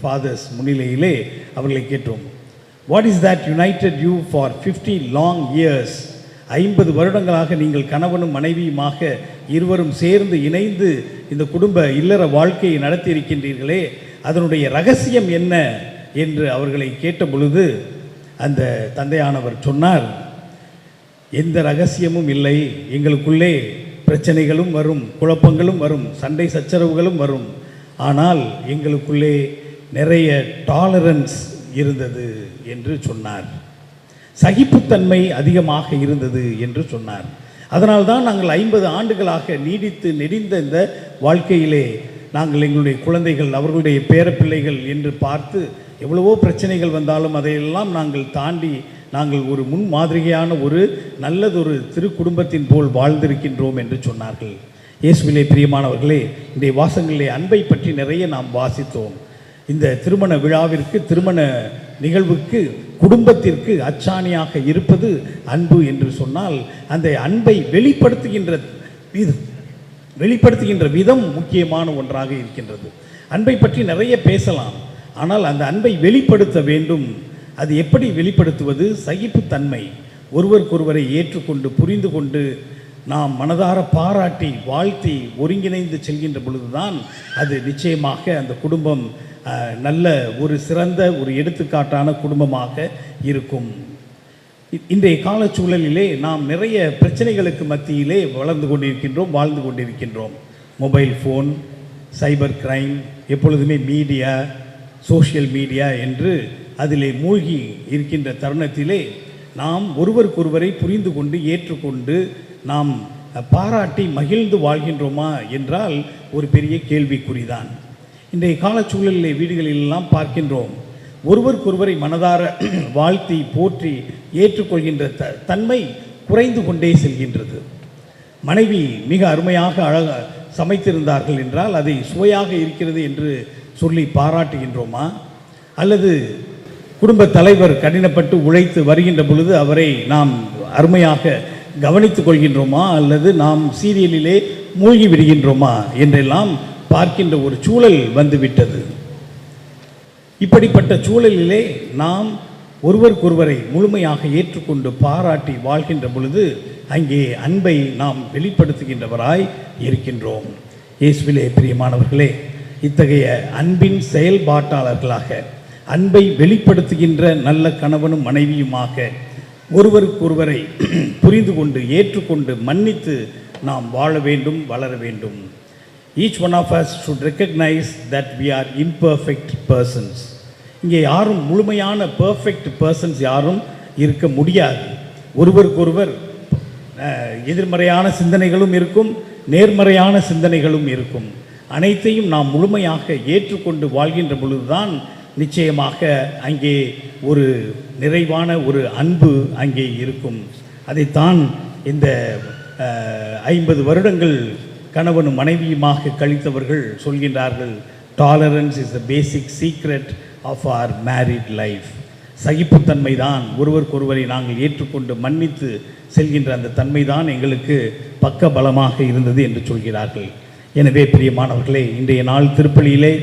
ஃபாதர்ஸ் முன்னிலையிலே அவர்களை கேட்டோம், what is that United you for 50 long years? 50 வருடங்களாக நீங்கள் கணவனும் மனைவியுமாக இருவரும் சேர்ந்து இணைந்து இந்த குடும்ப இல்லற வாழ்க்கையை நடத்தியிருக்கின்றீர்களே, அதனுடைய ரகசியம் என்ன என்று அவர்களை கேட்ட பொழுது அந்த தந்தையானவர் சொன்னார், எந்த ரகசியமும் இல்லை, எங்களுக்குள்ளே பிரச்சனைகளும் வரும், குழப்பங்களும் வரும், சண்டை சச்சரவுகளும் வரும், ஆனால் எங்களுக்குள்ளே நிறைய டாலரன்ஸ் இருந்தது என்று சொன்னார். சகிப்புத்தன்மை அதிகமாக இருந்தது என்று சொன்னார். அதனால்தான் நாங்கள் 50 ஆண்டுகளாக நீடித்து நெடிந்த இந்த வாழ்க்கையிலே நாங்கள் எங்களுடைய குழந்தைகள், அவர்களுடைய பேரப்பிள்ளைகள் என்று பார்த்து எவ்வளவோ பிரச்சனைகள் வந்தாலும் அதையெல்லாம் நாங்கள் தாண்டி நாங்கள் ஒரு முன்மாதிரியான ஒரு நல்லதொரு திரு குடும்பத்தின் போல் வாழ்ந்திருக்கின்றோம் என்று சொன்னார்கள். இயேசுவிலே பிரியமானவர்களே, இன்றைய வாசங்களிலே அன்பை பற்றி நிறைய நாம் வாசித்தோம். இந்த திருமண விழாவிற்கு, திருமண நிகழ்வுக்கு, குடும்பத்திற்கு அச்சாணியாக இருப்பது அன்பு என்று சொன்னால், அந்த அன்பை வெளிப்படுத்துகின்ற விதம் முக்கியமான ஒன்றாக இருக்கின்றது. அன்பை பற்றி நிறைய பேசலாம், ஆனால் அந்த அன்பை வெளிப்படுத்த வேண்டும். அது எப்படி வெளிப்படுத்துவது? சகிப்புத்தன்மை, ஒருவருக்கொருவரை ஏற்றுக்கொண்டு புரிந்து கொண்டு நாம் மனதார பாராட்டி வாழ்த்தி ஒருங்கிணைந்து செல்கின்ற பொழுதுதான் அது நிச்சயமாக அந்த குடும்பம் நல்ல ஒரு சிறந்த ஒரு எடுத்துக்காட்டான குடும்பமாக இருக்கும். இன்றைய காலச்சூழலிலே நாம் நிறைய பிரச்சனைகளுக்கு மத்தியிலே வாழ்ந்து கொண்டிருக்கின்றோம். மொபைல் ஃபோன், சைபர் கிரைம், எப்பொழுதுமே மீடியா, சோஷியல் மீடியா என்று அதிலே மூழ்கி இருக்கின்ற தருணத்திலே நாம் ஒருவருக்கொருவரை புரிந்து கொண்டு ஏற்றுக்கொண்டு நாம் பாராட்டி மகிழ்ந்து வாழ்கின்றோமா என்றால் ஒரு பெரிய கேள்விக்குறிதான். இன்றைய காலச்சூழலிலே வீடுகளிலெல்லாம் பார்க்கின்றோம், ஒருவருக்கொருவரை மனதார வாழ்த்தி போற்றி ஏற்றுக்கொள்கின்ற தன்மை குறைந்து கொண்டே செல்கின்றது. மனைவி மிக அருமையாக அழகாக சமைத்திருந்தார்கள் என்றால் அதை சுவையாக இருக்கிறது என்று சொல்லி பாராட்டுகின்றோமா? அல்லது குடும்ப தலைவர் கடினப்பட்டு உழைத்து வருகின்ற பொழுது அவரை நாம் அருமையாக கவனித்துக் கொள்கின்றோமா? அல்லது நாம் சீரியலிலே மூழ்கி விடுகின்றோமா என்றெல்லாம் பார்க்கின்ற ஒரு சூழல் வந்துவிட்டது. இப்படிப்பட்ட சூழலிலே நாம் ஒருவருக்கொருவரை முழுமையாக ஏற்றுக்கொண்டு பாராட்டி வாழ்கின்ற பொழுது அங்கே அன்பை நாம் வெளிப்படுத்துகின்றவராய் இருக்கின்றோம். இயேசுவிலே பிரியமானவர்களே, இத்தகைய அன்பின் செயல்பாட்டாளர்களாக, அன்பை வெளிப்படுத்துகின்ற நல்ல கணவனும் மனைவியுமாக ஒருவருக்கொருவரை புரிந்து கொண்டு ஏற்றுக்கொண்டு மன்னித்து நாம் வாழ வேண்டும், வளர வேண்டும். Each one of us should recognize that we are imperfect persons. இங்கே யாரும் முழுமையான பெர்ஃபெக்ட் பர்சன்ஸ் யாரும் இருக்க முடியாது. ஒருவருக்கொருவர் எதிர்மறையான சிந்தனைகளும் இருக்கும், நேர்மறையான சிந்தனைகளும் இருக்கும். அனைத்தையும் நாம் முழுமையாக ஏற்றுக்கொண்டு வாழ்கின்ற பொழுதுதான் நிச்சயமாக அங்கே ஒரு நிறைவான ஒரு அன்பு அங்கே இருக்கும். அதைத்தான் இந்த 50 வருடங்கள் கணவனும் மனைவியுமாக கழித்தவர்கள் சொல்கின்றார்கள், tolerance is the basic secret of our married life. சகிப்புத்தன்மை தான், ஒருவருக்கொருவரை நாங்கள் ஏற்றுக்கொண்டு மன்னித்து செல்கின்ற அந்த தன்மை தான் எங்களுக்கு பக்க பலமாக இருந்தது என்று சொல்கிறார்கள். எனவே பிரியமானவர்களே, இன்றைய நாள் திருப்பலியிலே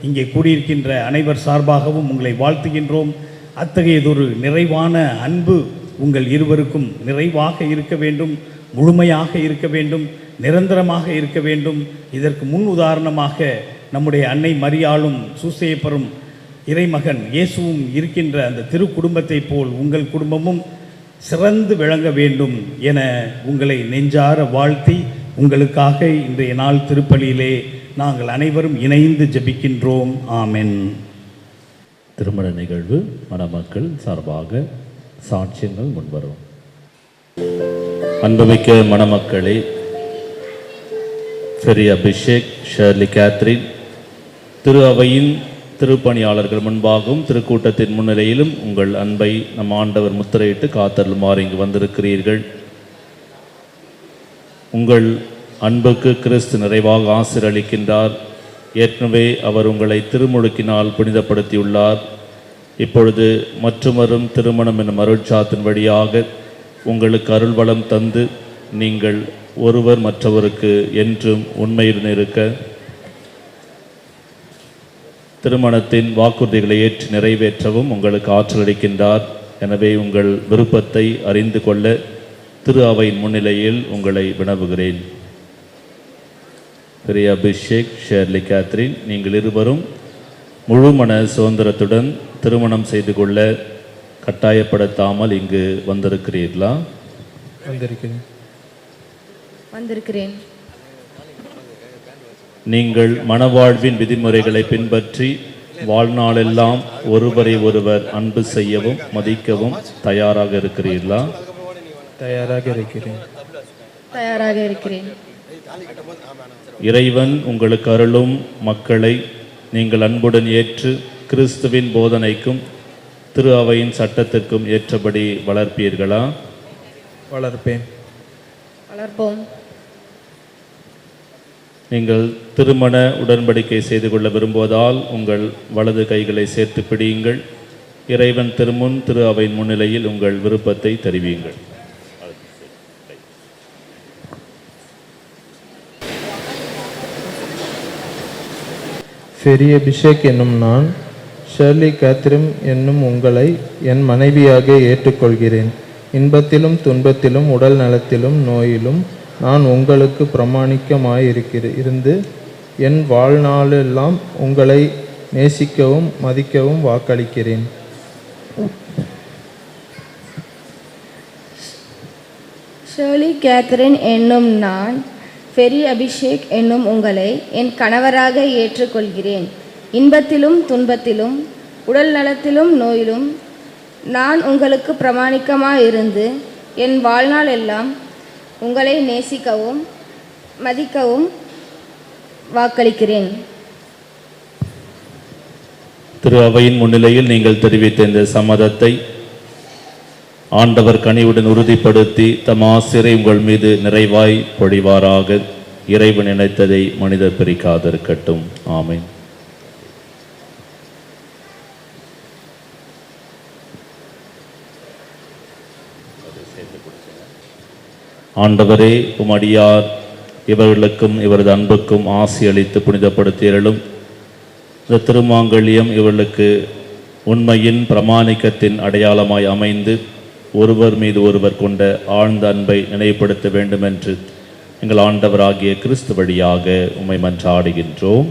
இங்கே கூடியிருக்கின்ற அனைவர் சார்பாகவும் உங்களை வாழ்த்துகின்றோம். அத்தகையதொரு நிறைவான அன்பு உங்கள் இருவருக்கும் நிறைவாக இருக்க வேண்டும், முழுமையாக இருக்க வேண்டும், நிரந்தரமாக இருக்க வேண்டும். இதற்கு முன் உதாரணமாக நம்முடைய அன்னை மரியாளும் சூசேப்பரும் இறைமகன் இயேசுவும் இருக்கின்ற அந்த திரு குடும்பத்தை போல் உங்கள் குடும்பமும் சிறந்து விளங்க வேண்டும் என உங்களை நெஞ்சார வாழ்த்தி உங்களுக்காக இன்றைய நாள் திருப்பலியிலே நாங்கள் அனைவரும் இணைந்து ஜெபிக்கின்றோம். ஆமென். திருமண நிகழ்வு மணமக்கள் சார்பாக சாட்சியங்கள் முன்வரும். அன்புமிக்க மணமக்களே, ஃபெரி அபிஷேக், ஷர்லி கேத்ரின், திரு அவையின் திருப்பணியாளர்கள் முன்பாகவும் திருக்கூட்டத்தின் முன்னிலையிலும் உங்கள் அன்பை நம் ஆண்டவர் முத்திரையிட்டு காத்தருளுமாறு இங்கு வந்திருக்கிறீர்கள். உங்கள் அன்புக்கு கிறிஸ்து நிறைவாக ஆசீர்வளிக்கின்றார். ஏற்கனவே அவர் உங்களை திருமுழுக்கினால் புனிதப்படுத்தியுள்ளார். இப்பொழுது மற்றுமரும் திருமணம் என்னும் அருட்சாத்தின் வழியாக உங்களுக்கு அருள்வளம் தந்து நீங்கள் ஒருவர் மற்றவருக்கு என்றும் உண்மையுடன் இருக்க திருமணத்தின் வாக்குறுதிகளை ஏற்று நிறைவேற்றவும் உங்களுக்கு ஆற்றல் அளிக்கின்றார். எனவே உங்கள் விருப்பத்தை அறிந்து கொள்ள திரு அவையின் முன்னிலையில் உங்களை வினவுகிறேன். பெரிய அபிஷேக், ஷேர்லி கேத்ரின், நீங்கள் இருவரும் முழு மன சுதந்திரத்துடன் திருமணம் செய்து கொள்ள கட்டாயப்படுத்தாமல் இங்கு வந்திருக்கிறீர்களா? வந்திருக்கிறேன். நீங்கள் மணவாழ்வின் விதிமுறைகளை பின்பற்றி வாழ்நாளெல்லாம் ஒருவரை ஒருவர் அன்பு செய்யவும் மதிக்கவும் தயாராக இருக்கிறீர்களா? தயாராக இருக்கிறேன். தயாராக இருக்கிறேன். இறைவன் உங்களுக்கு அருளும் மக்களை நீங்கள் அன்புடன் ஏற்று கிறிஸ்துவின் போதனைக்கும் திரு அவையின் சட்டத்திற்கும் ஏற்றபடி வளர்ப்பீர்களா? வளர்ப்பேன். வளர்ப்போம். நீங்கள் திருமண உடன்படிக்கை செய்து கொள்ள விரும்புவதால் உங்கள் வலது கைகளை சேர்த்து பிடியுங்கள். இறைவன் திருமுன் திரு அவையின் முன்னிலையில் உங்கள் விருப்பத்தை தெரிவியுங்கள். பெரிய அபிஷேக் என்னும் நான் ஷர்லி கேத்ரின் என்னும் உங்களை என் மனைவியாக ஏற்றுக்கொள்கிறேன். இன்பத்திலும் துன்பத்திலும் உடல் நலத்திலும் நோயிலும் நான் உங்களுக்கு இருந்து என் வாழ்நாளெல்லாம் உங்களை நேசிக்கவும் மதிக்கவும் வாக்களிக்கிறேன். ஷர்லி கேத்ரின் என்னும் நான் பெரிய அபிஷேக் என்னும் உங்களை என் கணவராக ஏற்றுக்கொள்கிறேன். இன்பத்திலும் துன்பத்திலும் உடல் நலத்திலும் நோயிலும் நான் உங்களுக்கு இருந்து என் வாழ்நாள் எல்லாம் உங்களை நேசிக்கவும் மதிக்கவும் வாக்களிக்கிறேன். திரு அவையின் முன்னிலையில் நீங்கள் தெரிவித்த இந்த சம்மதத்தை ஆண்டவர் கனிவுடன் உறுதிப்படுத்தி தம் ஆசிரை உங்கள் மீது நிறைவாய் பொழிவாராக. இறைவன் நினைத்ததை மனிதர் பிரிக்காதிருக்கட்டும். ஆமென். ஆண்டவரே, உமடியார் இவர்களுக்கும் இவரது அன்புக்கும் ஆசி அளித்து புனிதப்படுத்தியருளும். இந்த திருமாங்கல்யம் இவர்களுக்கு உண்மையின் பிரமாணிக்கத்தின் அடையாளமாய் அமைந்து ஒருவர் மீது ஒருவர் கொண்ட ஆழ்ந்த அன்பை நினைவுபடுத்த வேண்டும் என்று எங்கள் ஆண்டவராகிய கிறிஸ்து வழியாக உம்மை மன்றாடுகின்றோம்.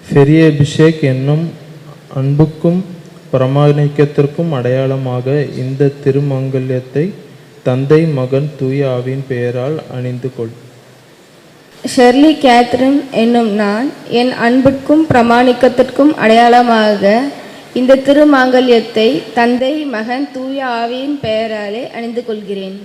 பெரிய அபிஷேக் என்னும் அன்புக்கும் பிரமாணிக்கத்திற்கும் அடையாளமாக இந்த திருமங்கல்யத்தை தந்தை மகன் தூய ஆவியின் பெயரால் அணிந்து கொள். ஷெர்லி கேத்ரின் என்னும் நான் என் அன்புக்கும் பிரமாணிக்கத்திற்கும் அடையாளமாக இந்த திருமாங்கல்யத்தை தந்தை மகன் தூய ஆவியின் பெயராலே அணிந்து கொள்கிறேன்.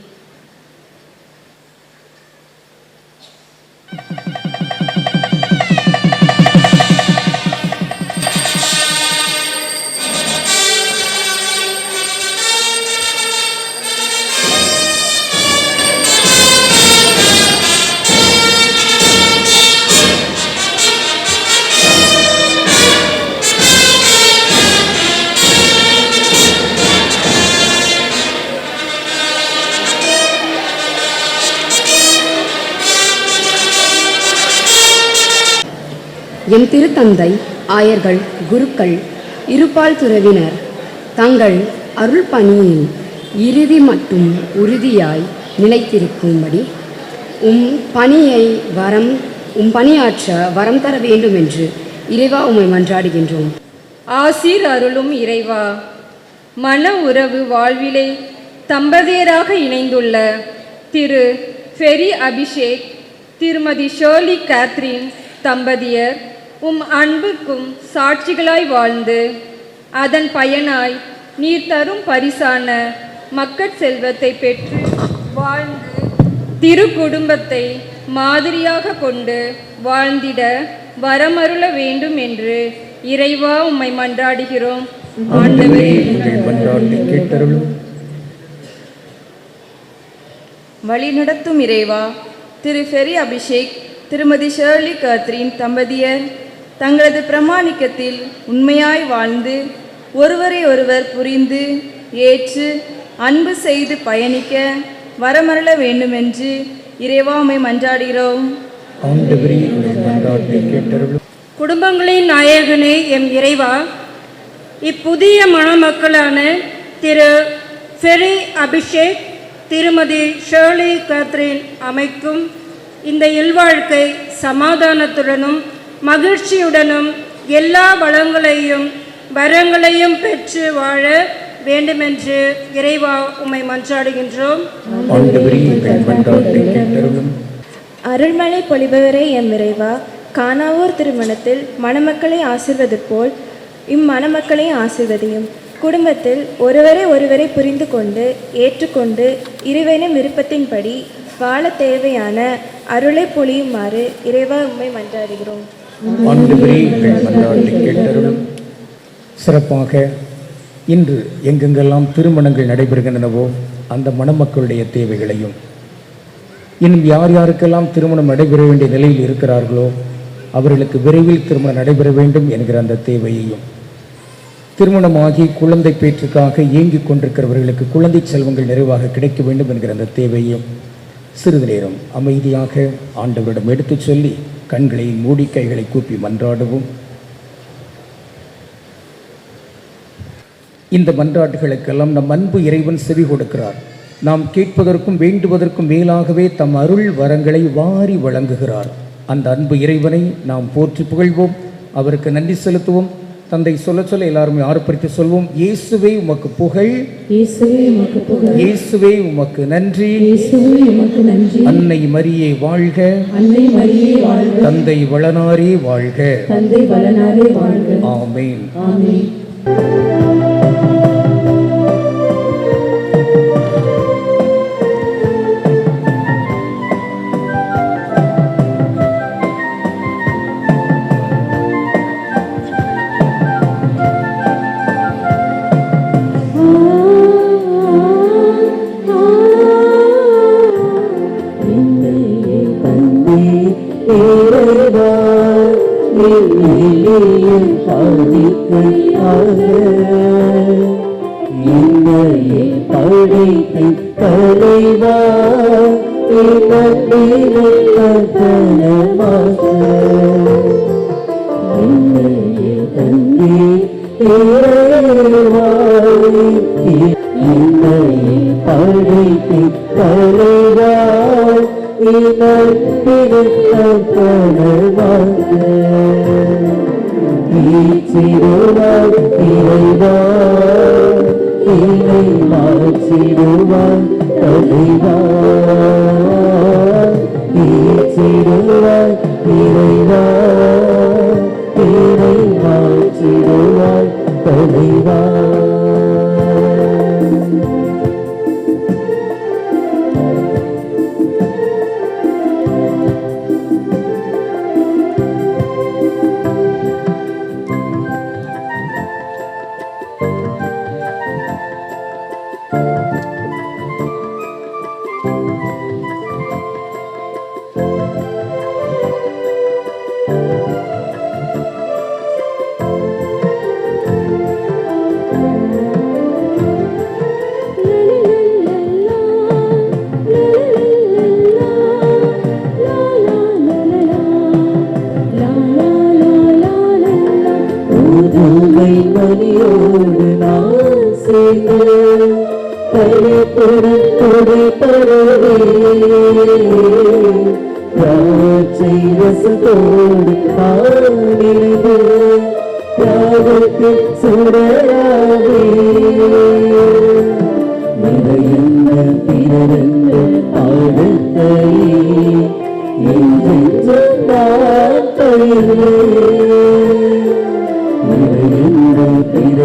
என் திருத்தந்தை, ஆயர்கள், குருக்கள், இருபால் துறவினர் தங்கள் அருள் பணியின் இறுதி மட்டும் உறுதியாய் நிலைத்திருக்கும்படி பணியாற்ற வரம் தர வேண்டும் என்று இறைவா உம்மை மன்றாடுகின்றோம். ஆசீர் அருளும் இறைவா, மன உறவு வாழ்விலே தம்பதியராக இணைந்துள்ள திரு பெரிய அபிஷேக், திருமதி ஷர்லி கேத்ரின் தம்பதியர் அன்புக்கும் சாட்சிகளாய் வாழ்ந்து அதன் பயனாய் நீர் தரும் பரிசான மக்கட் செல்வத்தை பெற்று வாழ்ந்து திரு குடும்பத்தை மாதிரியாக கொண்டு வாழ்ந்திட வரமருள வேண்டும் என்று இறைவா உம்மை மன்றாடுகிறோம். ஆண்டவரே, வழிநடத்தும் இறைவா, திரு ஃபெரி அபிஷேக், திருமதி ஷேர்லி கேத்ரின் தம்பதியர் தங்களது பிரமாணிக்கத்தில் உண்மையாய் வாழ்ந்து ஒருவரை ஒருவர் புரிந்து ஏற்று அன்பு செய்து பயணிக்க வரமருள வேண்டுமென்று இறைவா உம்மை மன்றாடுகிறோம். குடும்பங்களின் நாயகனே எம் இறைவா, இப்புதிய மணமக்களான திரு ஃபெரி அபிஷேக், திருமதி ஷேர்லி கேத்ரின் அமைக்கும் இந்த இல்வாழ்க்கை சமாதானத்துடனும் மகிழ்ச்சியுடனும் எல்லா வளங்களையும் வரங்களையும் பெற்று வாழ வேண்டுமென்று இறைவா உம்மை மன்றாடுகின்றோம். அருள்மழை பொழிபவரே எம் இறைவா, கானாவூர் திருமணத்தில் மணமக்களை ஆசிர்வது போல் இம்மணமக்களை ஆசிர்வதியும். குடும்பத்தில் ஒருவரை புரிந்து கொண்டு ஏற்றுக்கொண்டு இறைவனின் விருப்பத்தின்படி வாழ தேவையான அருளை பொழியுமாறு இறைவா உம்மை மன்றாடுகிறோம். சிறப்பாக இன்று எங்கெங்கெல்லாம் திருமணங்கள் நடைபெறுகின்றனவோ அந்த மணமக்களுடைய தேவைகளையும், இன்னும் யார் யாருக்கெல்லாம் திருமணம் நடைபெற வேண்டிய நிலையில் இருக்கிறார்களோ அவர்களுக்கு விரைவில் திருமணம் நடைபெற வேண்டும் என்கிற அந்த தேவையையும், திருமணமாகி குழந்தை பேற்றுக்காக ஏங்கிக் கொண்டிருக்கிறவர்களுக்கு குழந்தை செல்வங்கள் நிறைவாக கிடைக்க வேண்டும் என்கிற அந்த தேவையும் சிறிது நேரம் அமைதியாக ஆண்டவரிடம் எடுத்துச் சொல்லி கண்களை மூடி கைகளை கூப்பி மன்றாடுவோம். இந்த மன்றாட்டுகளுக்கெல்லாம் நம் அன்பு இறைவன் செவி கொடுக்கிறார். நாம் கேட்பதற்கும் வேண்டுவதற்கும் மேலாகவே தம் அருள் வரங்களை வாரி வழங்குகிறார். அந்த அன்பு இறைவனை நாம் போற்றி புகழ்வோம், அவருக்கு நன்றி செலுத்துவோம். தந்தை சொல்ல சொல்ல எல்லாருமே ஆர்ப்பரித்து சொல்வோம். இயேசுவே உமக்கு புகழ், இயேசுவே உமக்கு புகழ், இயேசுவே உமக்கு நன்றி, இயேசுவே உமக்கு நன்றி. அன்னை மரியே வாழ்க, அன்னை மரியே வாழ்க, தந்தை வளனாரே வாழ்க, தந்தை வளனாரே வாழ்க. ஆமென். ஆமென்.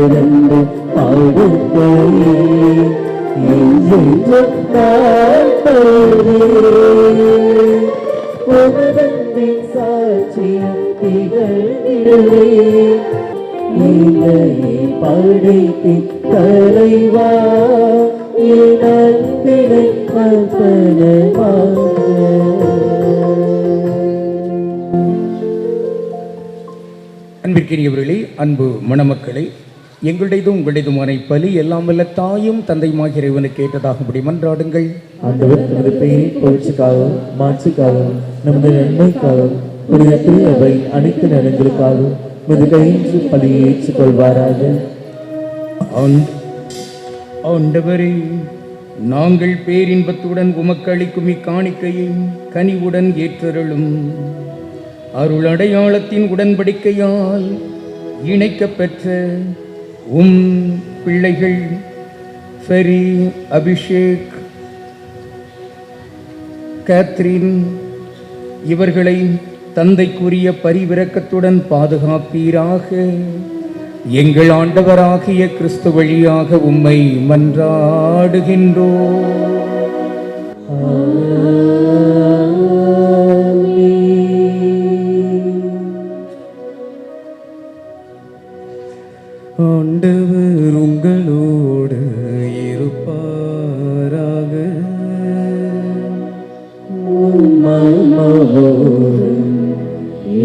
பிறந்த வாழ்வின் சாட்சியம் திகழ்ந்திடுவே இதையே படைத்தின் தலைவா என் அன்பினை அர்ப்பணமாக. அன்பிற்கினியவர்களே, அன்பு மணமக்களே, எங்களுடையதும் உங்களுடையதுமான பலி எல்லாம் வல்ல தாயும் தந்தையுமாகிய இறைவனுக்கு ஏற்றதாகும்படி மன்றாடுங்கள். ஆண்டவர் நமது பெயரின் புகழ்ச்சிக்காகவும் மாட்சிக்காகவும் நமது நன்மைக்காகவும் புனித திரு அவை அனைத்து நலன்களுக்காகவும் நமது கையின்று பலியை ஏற்றுக்கொள்வாராக. ஆண்டவரே, நாங்கள் பேரின்பத்துடன் உமக்கு அளிக்கும் இக்காணிக்கையை கனிவுடன் ஏற்றருளும். அருள் அடையாளத்தின் உடன்படிக்கையால் இணைக்கப் பெற்ற உம் பிள்ளைகள் ஃபெரி, அபிஷேக், கேத்ரின் இவர்களை தந்தைக்குரிய பரிவிரக்கத்துடன் பாதுகாப்பீராக. எங்கள் ஆண்டவராகிய கிறிஸ்து வழியாக உம்மை மன்றாடுகின்றோம். ஆண்டவர் உங்களோடு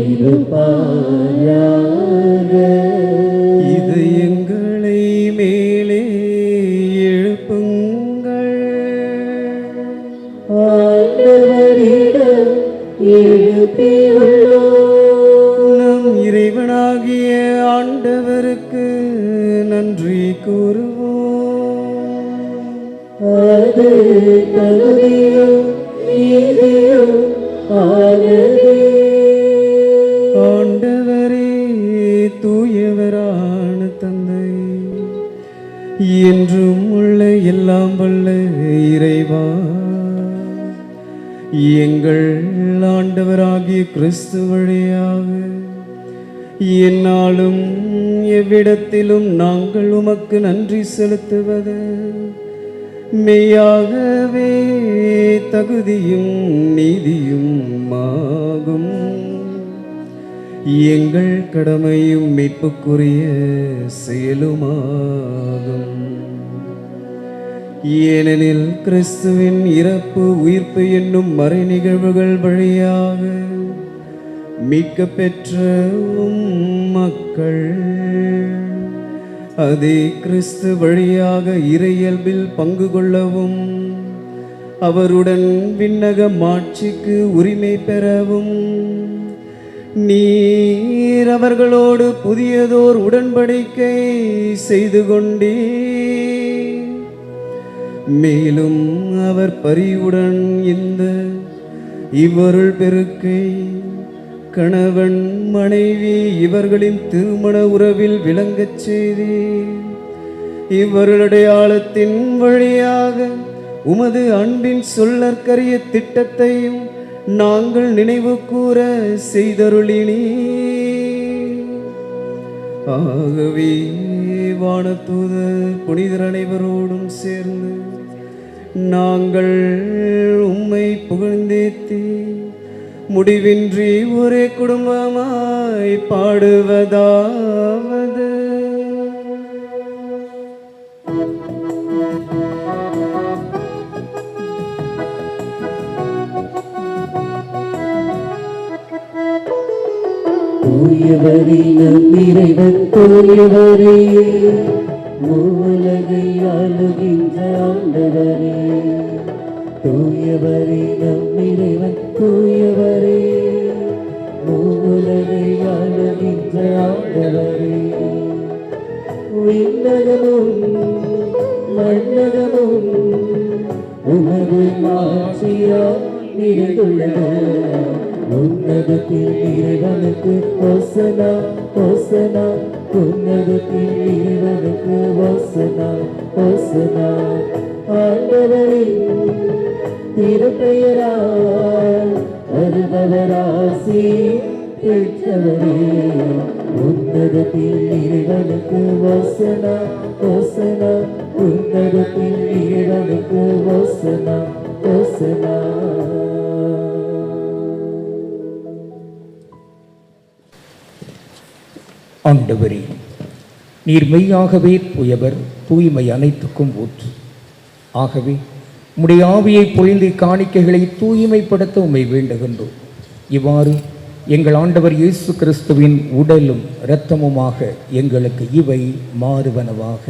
இருப்பாராக. இது எங்களை மேலே எழுப்புங்கள். ஆண்டவரிடம் எழுப்பியுள்ளோம். நம் இறைவனாகிய ஆண்டவருக்கு நன்றி கூறுவோம். அது தகுதியும் நீதியும் ஆனதே. ஆண்டவரே, தூயவரான தந்தை, என்றும் உள்ள எல்லாம் வல்ல இறைவா, எங்கள் ஆண்டவராகிய கிறிஸ்து வழியாக எந்நாளும் எவ்விடத்திலும் நாங்கள் உமக்கு நன்றி செலுத்துவது மெய்யாகவே தகுதியும் நீதியும் ஆகும். எங்கள் கடமையும் மீட்புக்குரிய செயலுமாகும். ஏனெனில் கிறிஸ்துவின் இறப்பு உயிர்ப்பு என்னும் மறை நிகழ்வுகள் வழியாக மீட்க பெற்ற மக்கள் அதே கிறிஸ்து வழியாக இறையல்பில் பங்கு கொள்ளவும் அவருடன் விண்ணக மாட்சிக்கு உரிமை பெறவும் நீர் அவர்களோடு புதியதோர் உடன்படிக்கை செய்து கொண்டே. மேலும் அவர் பரிவுடன் இந்த இவ்வருள் பெருக்கை கணவன் மனைவி இவர்களின் திருமண உறவில் விளங்கச் செய்தி இவ்வருளடையாளத்தின் வழியாக உமது அன்பின் சொல்லற்கரிய திட்டத்தையும் நாங்கள் நினைவு கூற செய்தருளினீ. ஆகவே வானதூதர் புனிதர் அனைவரோடும் சேர்ந்து நாங்கள் உம்மை புகழ்ந்தேத்தி முடிவின்றி ஒரே குடும்பமாய் பாடுவதாவது. தூயவரே நம் இறைவன் தூயவரே, மூலகை ஆளுகின்ற ஆண்டவரே. தூயவரே நம் இறைவன் தூயவரே, மூலகை ஆளுகின்ற ஆண்டவரே. விண்ணகமும் மண்ணகமும் உமது மாட்சியால் நிறைந்துள்ளது. உன்னதத்தில் இறைவனுக்கு ஓசனா ஓசனா, உன்னதத்தில் இறைவனுக்கு ஓசனா ஓசனா. ஆண்டவரின் திருப்பெயரால் வருபவராசி பெற்றவரே, உன்னதத்தில் இறைவனுக்கு ஓசனா ஓசனா, உன்னதத்தில் இறைவனுக்கு ஓசனா ஓசனா. ஆண்டவரே, நீர் மெய்யாகவே தூயவர், தூய்மை அனைத்துக்கும் ஊற்று. ஆகவே உம்முடைய ஆவியை பொழிந்து காணிக்கைகளை தூய்மைப்படுத்த உம்மை வேண்டுகின்றோம். இவ்வாறு எங்கள் ஆண்டவர் இயேசு கிறிஸ்துவின் உடலும் இரத்தமுமாக எங்களுக்கு இவை மாறுவனவாக.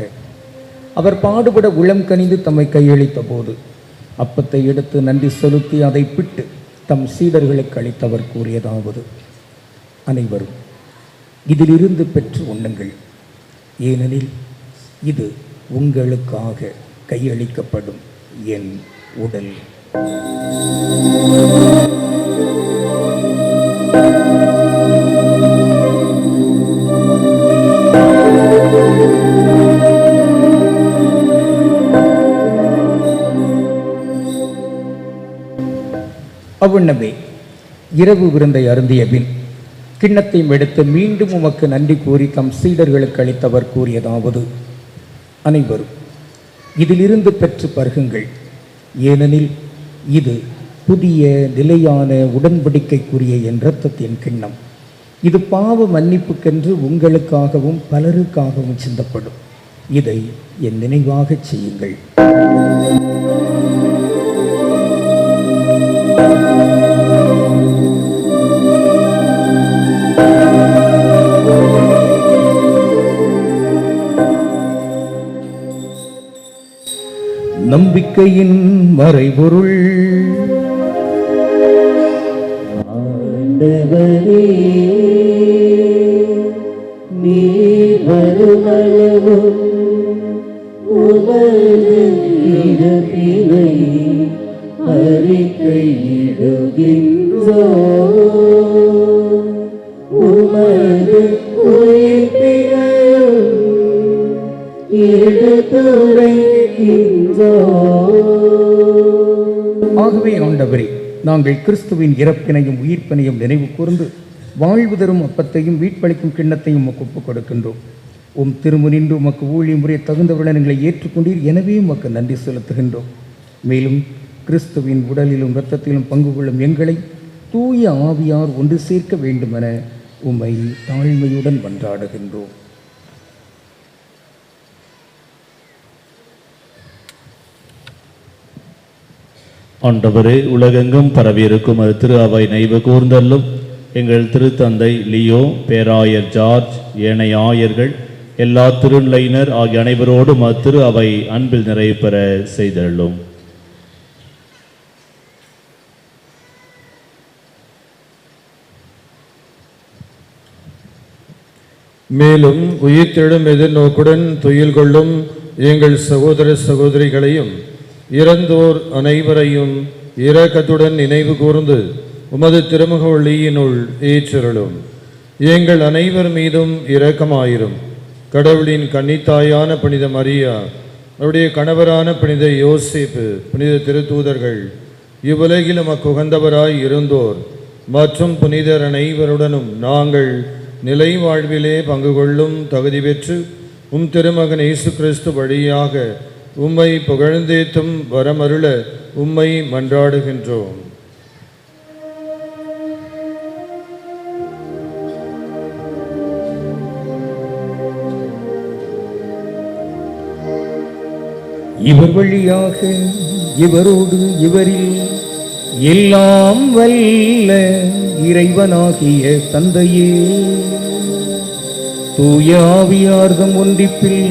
அவர் பாடுபட உளம் கனிந்து தம்மை கையளித்த போது அப்பத்தை எடுத்து நன்றி செலுத்தி அதை பிட்டு தம் சீடர்களுக்கு அளித்தவர் கூறியதாவது: அனைவரும் இதிலிருந்து பெற்று உண்ணுங்கள், ஏனெனில் இது உங்களுக்காக கையளிக்கப்படும் என் உடல். அவ்வண்ணமே இரவு விருந்தை அருந்திய பின் கிண்ணத்தையும் எடுத்து மீண்டும் உமக்கு நன்றி கூறி தம் சீடர்களுக்கு அளித்தவர் கூறியதாவது: அனைவரும் இதிலிருந்து பெற்று பருகுங்கள், ஏனெனில் இது புதிய நிலையான உடன்படிக்கைக்குரிய என் இரத்தத்தின் கிண்ணம். இது பாவ மன்னிப்புக்கென்று உங்களுக்காகவும் பலருக்காகவும் சிந்தப்படும். இதை என் நினைவாகச் செய்யுங்கள். நம்பிக்கையின் மறைபொருள். ஆண்டவரே, நீர் வருமளவும் உமது இறப்பினை அறிக்கையிடுகின்றோம், உமது உயிர்ப்பினையும் ஆகவே ஆண்டவரே, நாங்கள் கிறிஸ்துவின் இறப்பினையும் உயிர்ப்பினையும் நினைவு கூர்ந்து வாழ்வு தரும் அப்பத்தையும் வீட்பளிக்கும் கிண்ணத்தையும் உமக்கு ஒப்புக் கொடுக்கின்றோம். உம் திருமுனின்று உமக்கு ஊழியம் முறைய தகுந்தவர்கள் எங்களை ஏற்றுக்கொண்டீர், எனவே உமக்கு நன்றி செலுத்துகின்றோம். மேலும் கிறிஸ்துவின் உடலிலும் இரத்தத்திலும் பங்கு கொள்ளும் எங்களை தூய ஆவியார் ஒன்று சேர்க்க வேண்டுமென உம்மை தாழ்மையுடன் மன்றாடுகின்றோம். ஆண்டவரே, உலகெங்கும் பரவியிருக்கும் அது திரு அவை நினைவு கூர்ந்தல்லும் எங்கள் திருத்தந்தை லியோ, பேராயர் ஜார்ஜ், ஏனைய ஆயர்கள், எல்லா திருநிலையினர் ஆகிய அனைவரோடும் திரு அவை அன்பில் நிறைவு பெற செய்தள்ளும். மேலும் உயிர்த்தெழும் எதிர்நோக்குடன் துயில் கொள்ளும் எங்கள் சகோதர சகோதரிகளையும் இறந்தோர் அனைவரையும் இரக்கத்துடன் நினைவு கூர்ந்து உமது திருமுக ஒளியினுள் ஏற்றருளும். எங்கள் அனைவர் மீதும் இரக்கமாயிரும். கடவுளின் கன்னித்தாயான புனித மரியா, அவருடைய கணவரான புனித யோசேப்பு, புனித திருத்தூதர்கள், இவ்வுலகில் உமக்கு உகந்தவராய் இருந்தோர் மற்றும் புனிதர் அனைவருடனும் நாங்கள் நிலை வாழ்விலே பங்கு கொள்ளும் தகுதி பெற்று உம் திருமகன் இயேசு கிறிஸ்து வழியாக உம்மை புகழ்ந்தேத்தும் வரமருள உம்மை மன்றாடுகின்றோம். இவர் வழியாக இவரோடு இவரில் எல்லாம் வல்ல இறைவனாகிய தந்தையே, தூய ஆவியார்தம் ஒன்றிப்பில்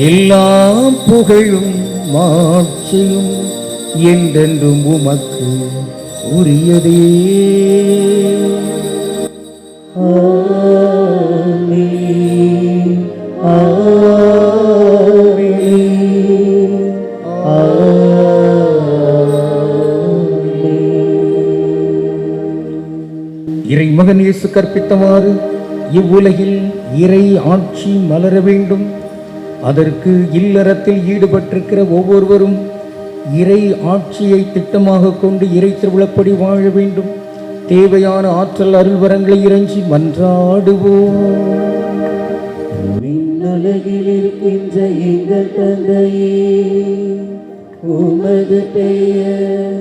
எல்லா புகழும் மாட்சியும் என்றென்றும் உமக்கு உரியதே. ஆமென், ஆமென், ஆமென். இறைமகன் இயேசு கற்பித்தவாறு இவ்வுலகில் இறை ஆட்சி மலர வேண்டும். அதற்கு இல்லறத்தில் ஈடுபட்டிருக்கிற ஒவ்வொருவரும் இறை ஆட்சியை திட்டமாக கொண்டு இறை திருவிழப்படி வாழ வேண்டும். தேவையான ஆற்றல் அருள்வரங்களை இறைஞ்சி மன்றாடுவோம். விண்ணுலகில் இருக்கின்ற எங்கள் தந்தையே, உமது பெயர்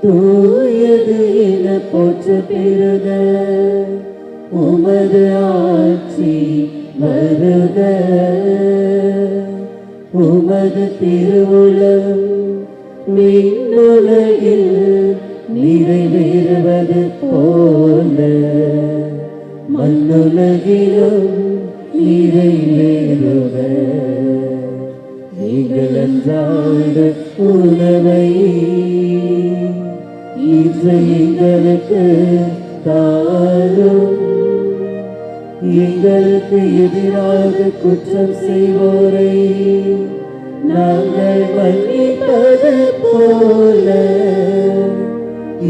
தூயது என போற்ற பெறுக. உமது ஆட்சி வருக, உமது திருவுளம் விண்ணுலகில் நிறைவேறுவது போல மண்ணுலகிலும் நிறைவேறுக. எங்கள் அன்றாட உணவை இன்று எங்களுக்கு தாரும், எங்களுக்கு எதிராக குற்றம் செய்வோரை நாங்கள் மன்னிப்பது போல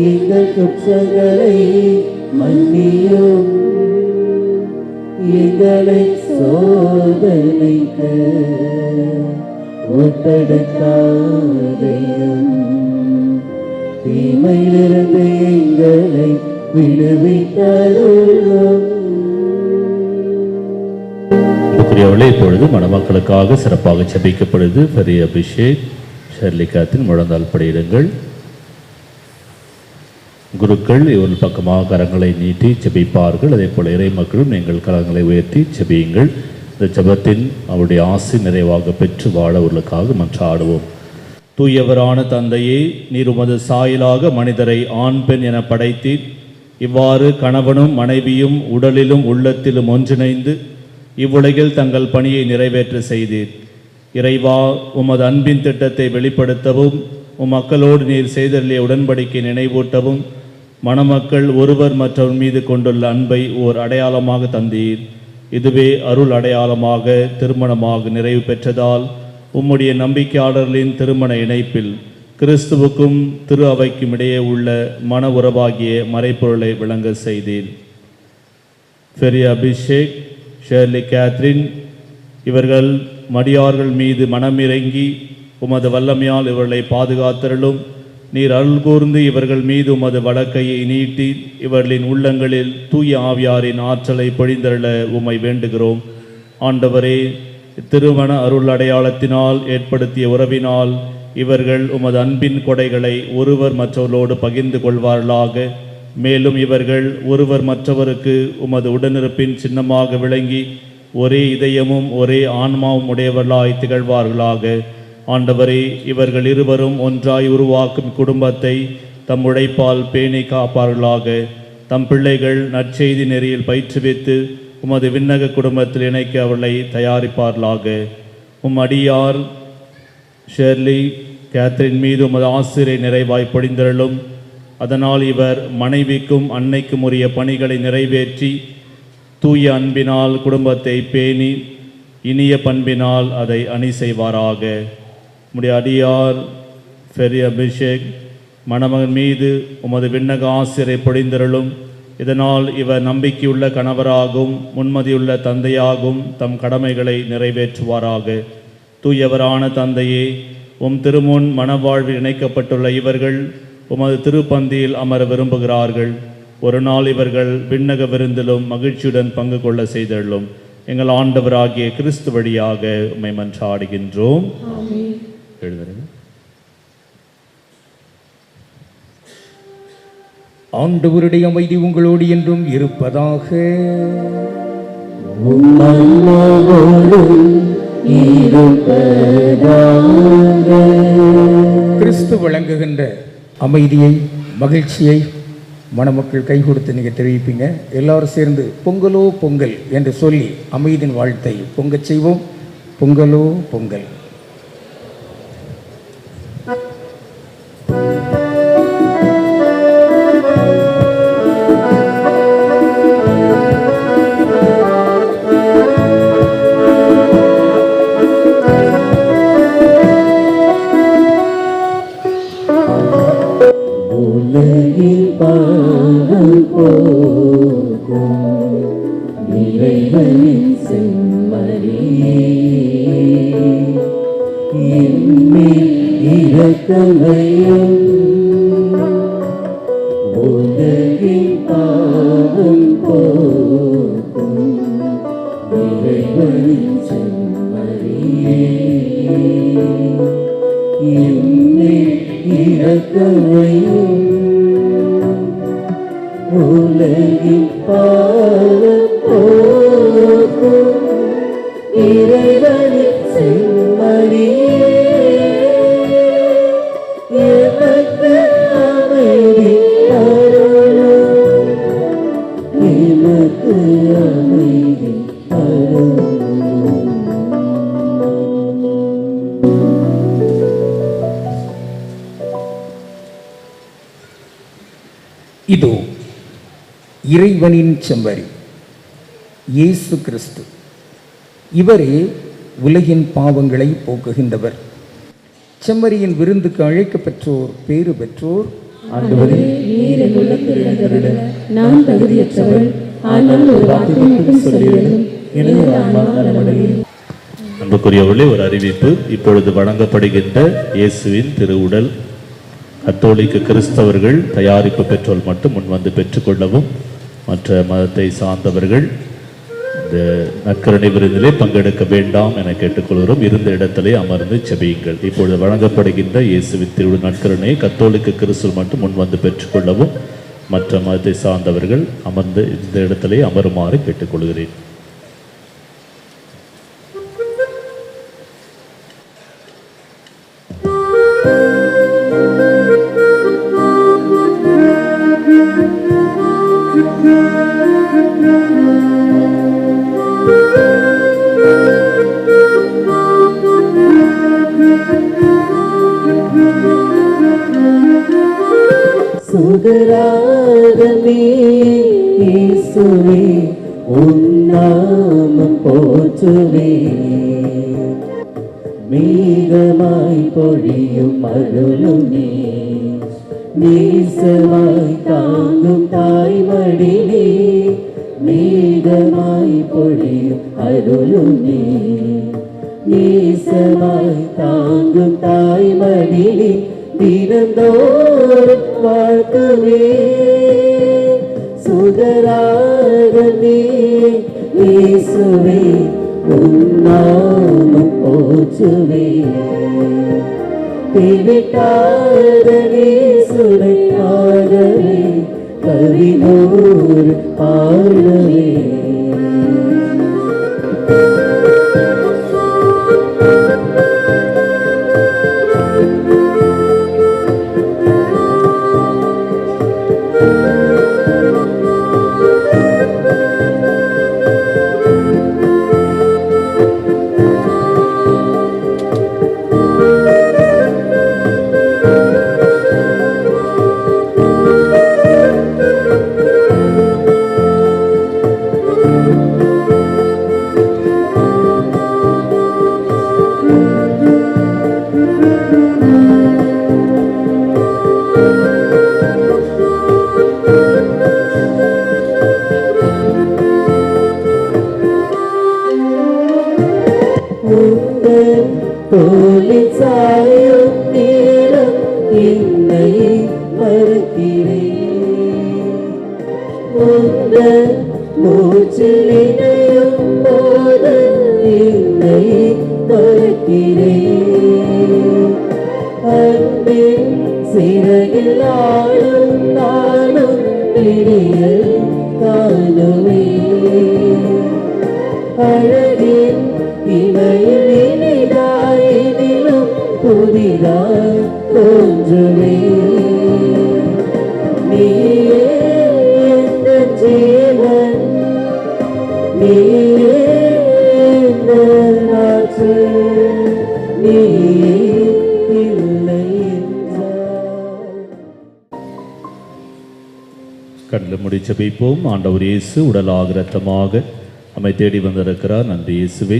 எங்கள் குற்றங்களை மன்னியும், எங்களை சோதனைக்கு உட்படுத்தாதையும், தீமையிலிருந்து எங்களை விடுவித்தருளும். இப்பொழுது மணமக்களுக்காக சிறப்பாக ஜெபிக்கப்படுது. பெரிய அபிஷேக் ஷெர்லி கேத்ரின் முழந்தால் படியிடுங்கள். குருக்கள் இவர்கள் பக்கமாக கரங்களை நீட்டி ஜெபிப்பார்கள். அதே போல இறை மக்களும் நீங்கள் கரங்களை உயர்த்தி ஜெபியுங்கள். இந்த ஜெபத்தின் அவருடைய ஆசி நிறைவாக பெற்று வாழவர்களுக்காக மன்றாடுவோம். தூயவரான தந்தையே, நீர் உமது சாயலாக மனிதரை ஆண் பெண் என படைத்தீர். இவ்வாறு கணவனும் மனைவியும் உடலிலும் உள்ளத்திலும் ஒன்றிணைந்து இவ்வுலகில் தங்கள் பணியை நிறைவேற்ற செய்தீர். இறைவா, உமது அன்பின் திட்டத்தை வெளிப்படுத்தவும் மக்களோடு நீர் செய்தருளிய உடன்படிக்கை நினைவூட்டவும் மணமக்கள் ஒருவர் மற்றவர் மீது கொண்டுள்ள அன்பை ஓர் அடையாளமாக தந்தீர். இதுவே அருள் அடையாளமாக திருமணமாக நிறைவு பெற்றதால் உம்முடைய நம்பிக்கையாளர்களின் திருமண இணைப்பில் கிறிஸ்துவுக்கும் திரு அவைக்கும் இடையே உள்ள மன உறவாகிய மறைப்பொருளை விளங்க செய்தீர். பெரிய அபிஷேக் ஷெர்லி கேத்ரின் இவர்கள் மடியார்கள் மீது மனமிறங்கி உமது வல்லமையால் இவர்களை பாதுகாத்தருளும். நீர் அருள் கூர்ந்து இவர்கள் மீது உமது வலக்கையை நீட்டி இவர்களின் உள்ளங்களில் தூய ஆவியாரின் ஆற்றலை பொழிந்தருள உம்மை வேண்டுகிறோம். ஆண்டவரே, திருமண அருள் அடையாளத்தினால் ஏற்படுத்திய உறவினால் இவர்கள் உமது அன்பின் கொடைகளை ஒருவர் மற்றவர்களோடு பகிர்ந்து கொள்வார்களாக. மேலும் இவர்கள் ஒருவர் மற்றவருக்கு உமது உடனிருப்பின் சின்னமாக விளங்கி ஒரே இதயமும் ஒரே ஆன்மாவும் உடையவர்களாய் திகழ்வார்களாக. ஆண்டவரே, இவர்கள் இருவரும் ஒன்றாய் உருவாக்கும் குடும்பத்தை தம் உழைப்பால் பேணி காப்பார்களாக. தம் பிள்ளைகள் நற்செய்தி நெறியில் பயிற்றுவித்து உமது விண்ணக குடும்பத்தில் இணைக்க அவர்களை தயாரிப்பார்களாக. அடியார் ஷெர்லி கேத்ரின் மீது உமது ஆசிரியை நிறைவாய் பொழிந்தருளும். அதனால் இவர் மனைவிக்கும் அன்னைக்கும் உரிய பணிகளை நிறைவேற்றி தூய அன்பினால் குடும்பத்தை பேணி இனிய பண்பினால் அதை அணி செய்வாராக. உம்முடைய அடியார் பெரிய அபிஷேக் மணமகன் மீது உமது விண்ணக ஆசிரியை பொழிந்தருளும். இதனால் இவர் நம்பிக்கையுள்ள கணவராகவும் முன்மதியுள்ள தந்தையாகவும் தம் கடமைகளை நிறைவேற்றுவாராக. தூயவரான தந்தையே, உம் திருமுன் மனவாழ்வில் இணைக்கப்பட்டுள்ள இவர்கள் உமது திருப்பந்தியில் அமர விரும்புகிறார்கள். ஒரு நாள் இவர்கள் விண்ணக விருந்திலும் மகிழ்ச்சியுடன் பங்கு கொள்ள செய்தள்ளும். எங்கள் ஆண்டவராகிய கிறிஸ்து வழியாக உம்மை மன்றாடுகின்றோம். எழுதுங்க. ஆண்டவருடைய அமைதி உங்களோடு என்றும் இருப்பதாக. கிறிஸ்து வழங்குகின்ற அமைதியை மகிழ்ச்சியை மணமக்கள் கை கொடுத்து நீங்கள் தெரிவிப்பீங்க. எல்லாரும் சேர்ந்து பொங்கலோ பொங்கல் என்று சொல்லி அமைதியின் வாழ்த்தை பொங்கச் செய்வோம். பொங்கலோ பொங்கல். உலகின் இதோ இறைவனின் செம்மறி இயேசு கிறிஸ்து. இவரே உலகின் பாவங்களை போக்குகின்றவர். செம்மறியின் விருந்துக்கு அழைக்கப்பெற்றோர் பேறு பெற்றோர். ஆண்டவரே, நீர் என் உள்ளத்தில் எழுந்தருள நான் தகுதியற்றவள். ஆனால் ஒரு வார்த்தை மட்டும் சொல்லியதும் எனது ஆன்மா நலமடையும். அன்புக்குரியவர்களே, ஒரு அறிவிப்பு. இப்பொழுது வழங்கப்படுகின்ற இயேசுவின் திருவுடல் கத்தோலிக்க கிறிஸ்தவர்கள் தயாரிப்பு பெற்றோர் மட்டும் முன்வந்து பெற்றுக்கொள்ளவும், மற்ற மதத்தை சார்ந்தவர்கள் இந்த நற்கருணை விருந்திலே பங்கெடுக்க வேண்டாம் என கேட்டுக்கொள்கிறோம். இருந்த இடத்திலே அமர்ந்து செபியுங்கள். இப்பொழுது வழங்கப்படுகின்ற இயேசுவின் திருவுடல் நற்கருணை கத்தோலிக்க கிறிஸ்தவர்கள் மட்டும் முன்வந்து பெற்றுக்கொள்ளவும், மற்ற மதத்தை சார்ந்தவர்கள் அமர்ந்து இந்த இடத்திலே அமருமாறு கேட்டுக்கொள்கிறேன். சுகராகமே இயேசுவே உம் நாமம் போற்றுவே, மேகமாய் பொழியும் அருளுமே, நேசமாய் தாங்கும் தாய்மடிலே, மேகமாய் பொழியும் அருளுமே, நேசமாய் தாங்கும் தாய்மடிலே, தினந்தோறும் வாழ்த்துவே. சுகராகமே இயேசுவே உம் நாமம் போற்றுவே, திவிட்டாத இயேசுவையாகவே கவினோர் பாடவே. தோளில் சாயும் நேரம் என்னை மறக்கிறேன், உந்தன் மூச்சில் இணையும் போது என்னை மறக்கிறேன், அன்பின் சிறகில் ஆளும் நானும் பிடியில் காணுவேன், அழகின் இமையில் இனிதாயினிலும் புதிதாய் தோன்றுவே. நீயே என் ஜீவன், நீயே என் ஆற்று, நீயே இல்லை என்றாய். கண்ணில் முடி ஜெபிப்போம். ஆண்டவர் இயேசு உடலாக இரத்தமாக நம்மை தேடி வந்திருக்கிறார். நன்றி இயேசுவே.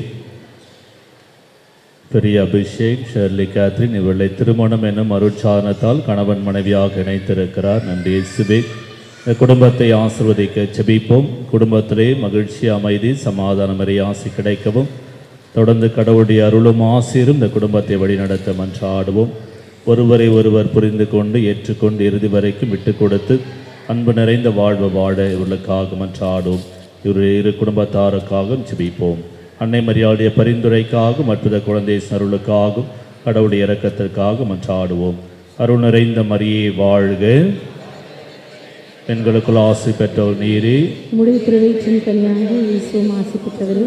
பெரிய அபிஷேக், ஷெர்லி கேத்ரின் இவர்களை திருமணம் என்னும் அருட்சாரணத்தால் கணவன் மனைவியாக இணைத்திருக்கிறார். நன்றி இயேசுவே. இந்த குடும்பத்தை ஆசிர்வதிக்க ஜெபிப்போம். குடும்பத்திலே மகிழ்ச்சி, அமைதி, சமாதானம் ஆசி கிடைக்கவும், தொடர்ந்து கடவுளுடைய அருளும் ஆசீரும் இந்த குடும்பத்தை வழிநடத்த மன்றாடுவோம். ஒருவரை ஒருவர் புரிந்து கொண்டு ஏற்றுக்கொண்டு இறுதி வரைக்கும் விட்டு கொடுத்து அன்பு நிறைந்த வாழ்வு வாழ இவர்களுக்காக மன்றாடுவோம். இவருடைய இரு குடும்பத்தாருக்காகவும் ஜெபிப்போம். அன்னை மரியாளுடைய பரிந்துரைக்காகவும் அற்புத குழந்தை அருளுக்காகவும் கடவுளுடைய இரக்கத்திற்காக மன்றாடுவோம். அருள் நிறைந்த மரியே வாழ்க, பெண்களுக்குள் ஆசி பெற்றவர் நீரே, உம்முடைய திருவயிற்றின் கனியாக இயேசுவும் ஆசி பெற்றவரே.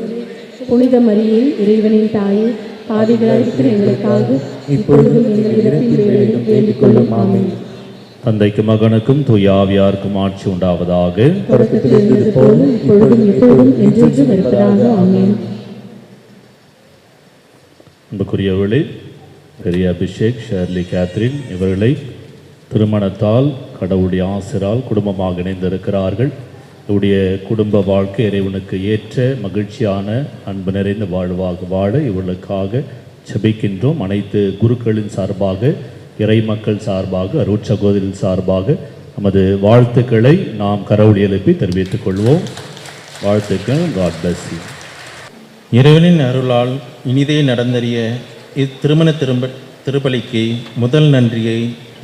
புனித மரியே, இறைவனின் தாயே, பாவிகளாயிருக்கிற எங்களுக்காக இப்பொழுதும் எங்கள் இறப்பின் வேளையிலும் வேண்டிக் கொள்ளும். ஆமென். தந்தைக்கும் மகனுக்கும் தூய ஆவியாருக்கும் ஆட்சி உண்டாவதாக. தொடக்கத்தில் இருந்தது போல இப்பொழுதும் எப்பொழுதும் என்றென்றும் இருப்பதாக. ஆமென். அன்புக்குரியவர்களே, பெரிய அபிஷேக், ஷெர்லி கேத்ரின் இவர்களை திருமணத்தால் கடவுளுடைய ஆசிரால் குடும்பமாக இணைந்திருக்கிறார்கள். இவருடைய குடும்ப வாழ்க்கை இறைவனுக்கு ஏற்ற மகிழ்ச்சியான அன்பு நிறைந்த வாழ்வாக வாழ இவர்களுக்காக செபிக்கின்றோம். அனைத்து குருக்களின் சார்பாக, இறை மக்கள் சார்பாக, அருட்சகோதரின் சார்பாக நமது வாழ்த்துக்களை நாம் கரவொலி எழுப்பி தெரிவித்துக் கொள்வோம். வாழ்த்துக்கள். God bless you. இறைவனின் அருளால் இனிதே நடந்தறிய இத்திருமண திருப்பலிக்கு முதல் நன்றியை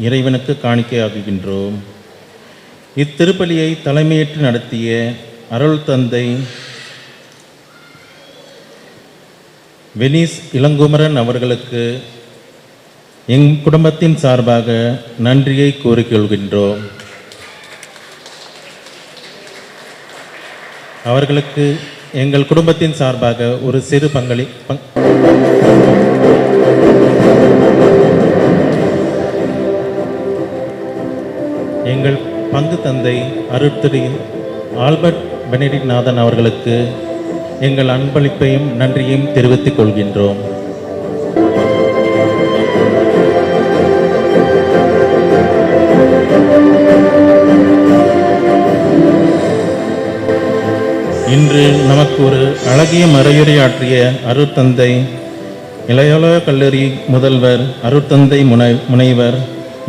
இறைவனுக்கு காணிக்கையாகுகின்றோம். இத்திருப்பலியை தலைமையேற்று நடத்திய அருள் தந்தை வெனிஸ் இளங்குமரன் அவர்களுக்கு எங் குடும்பத்தின் சார்பாக நன்றியை கூறிக்கொள்கின்றோம். அவர்களுக்கு எங்கள் குடும்பத்தின் சார்பாக ஒரு சிறு எங்கள் பங்கு தந்தை அருட்திரு ஆல்பர்ட் பெனடிக்ட் நாதன் அவர்களுக்கு எங்கள் அன்பளிப்பையும் நன்றியையும் தெரிவித்துக் கொள்கின்றோம். இன்று நமக்கு ஒரு அழகிய மறையுரையாற்றிய அருட்தந்தை இளையோலா கல்லூரி முதல்வர் அருட்தந்தை முனைவர்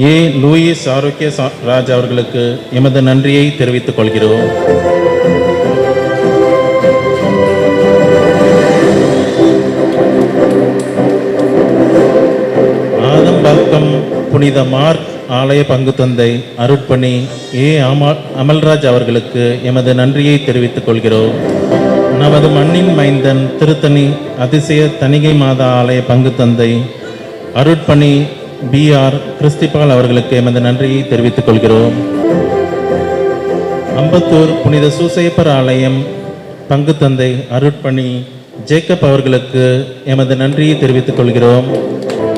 ஏ. லூயிஸ் ஆரோக்கிய ராஜ் அவர்களுக்கு எமது நன்றியை தெரிவித்துக் கொள்கிறோம். ஆதம்பாக்கம் புனித மார்க் ஆலய பங்கு தந்தை அருட்பணி ஏ. அமல்ராஜ் அவர்களுக்கு எமது நன்றியை தெரிவித்துக் கொள்கிறோம். நமது மண்ணின் மைந்தன் திருத்தணி அதிசய தணிகை மாதா ஆலய பங்கு தந்தை அருட்பணி B.R. கிறிஸ்டிபால் அவர்களுக்கு எமது நன்றியை தெரிவித்துக் கொள்கிறோம். அம்பத்தூர் புனித சூசையப்பர் ஆலயம் பங்கு தந்தை அருட்பணி ஜேக்கப் அவர்களுக்கு எமது நன்றியை தெரிவித்துக் கொள்கிறோம்.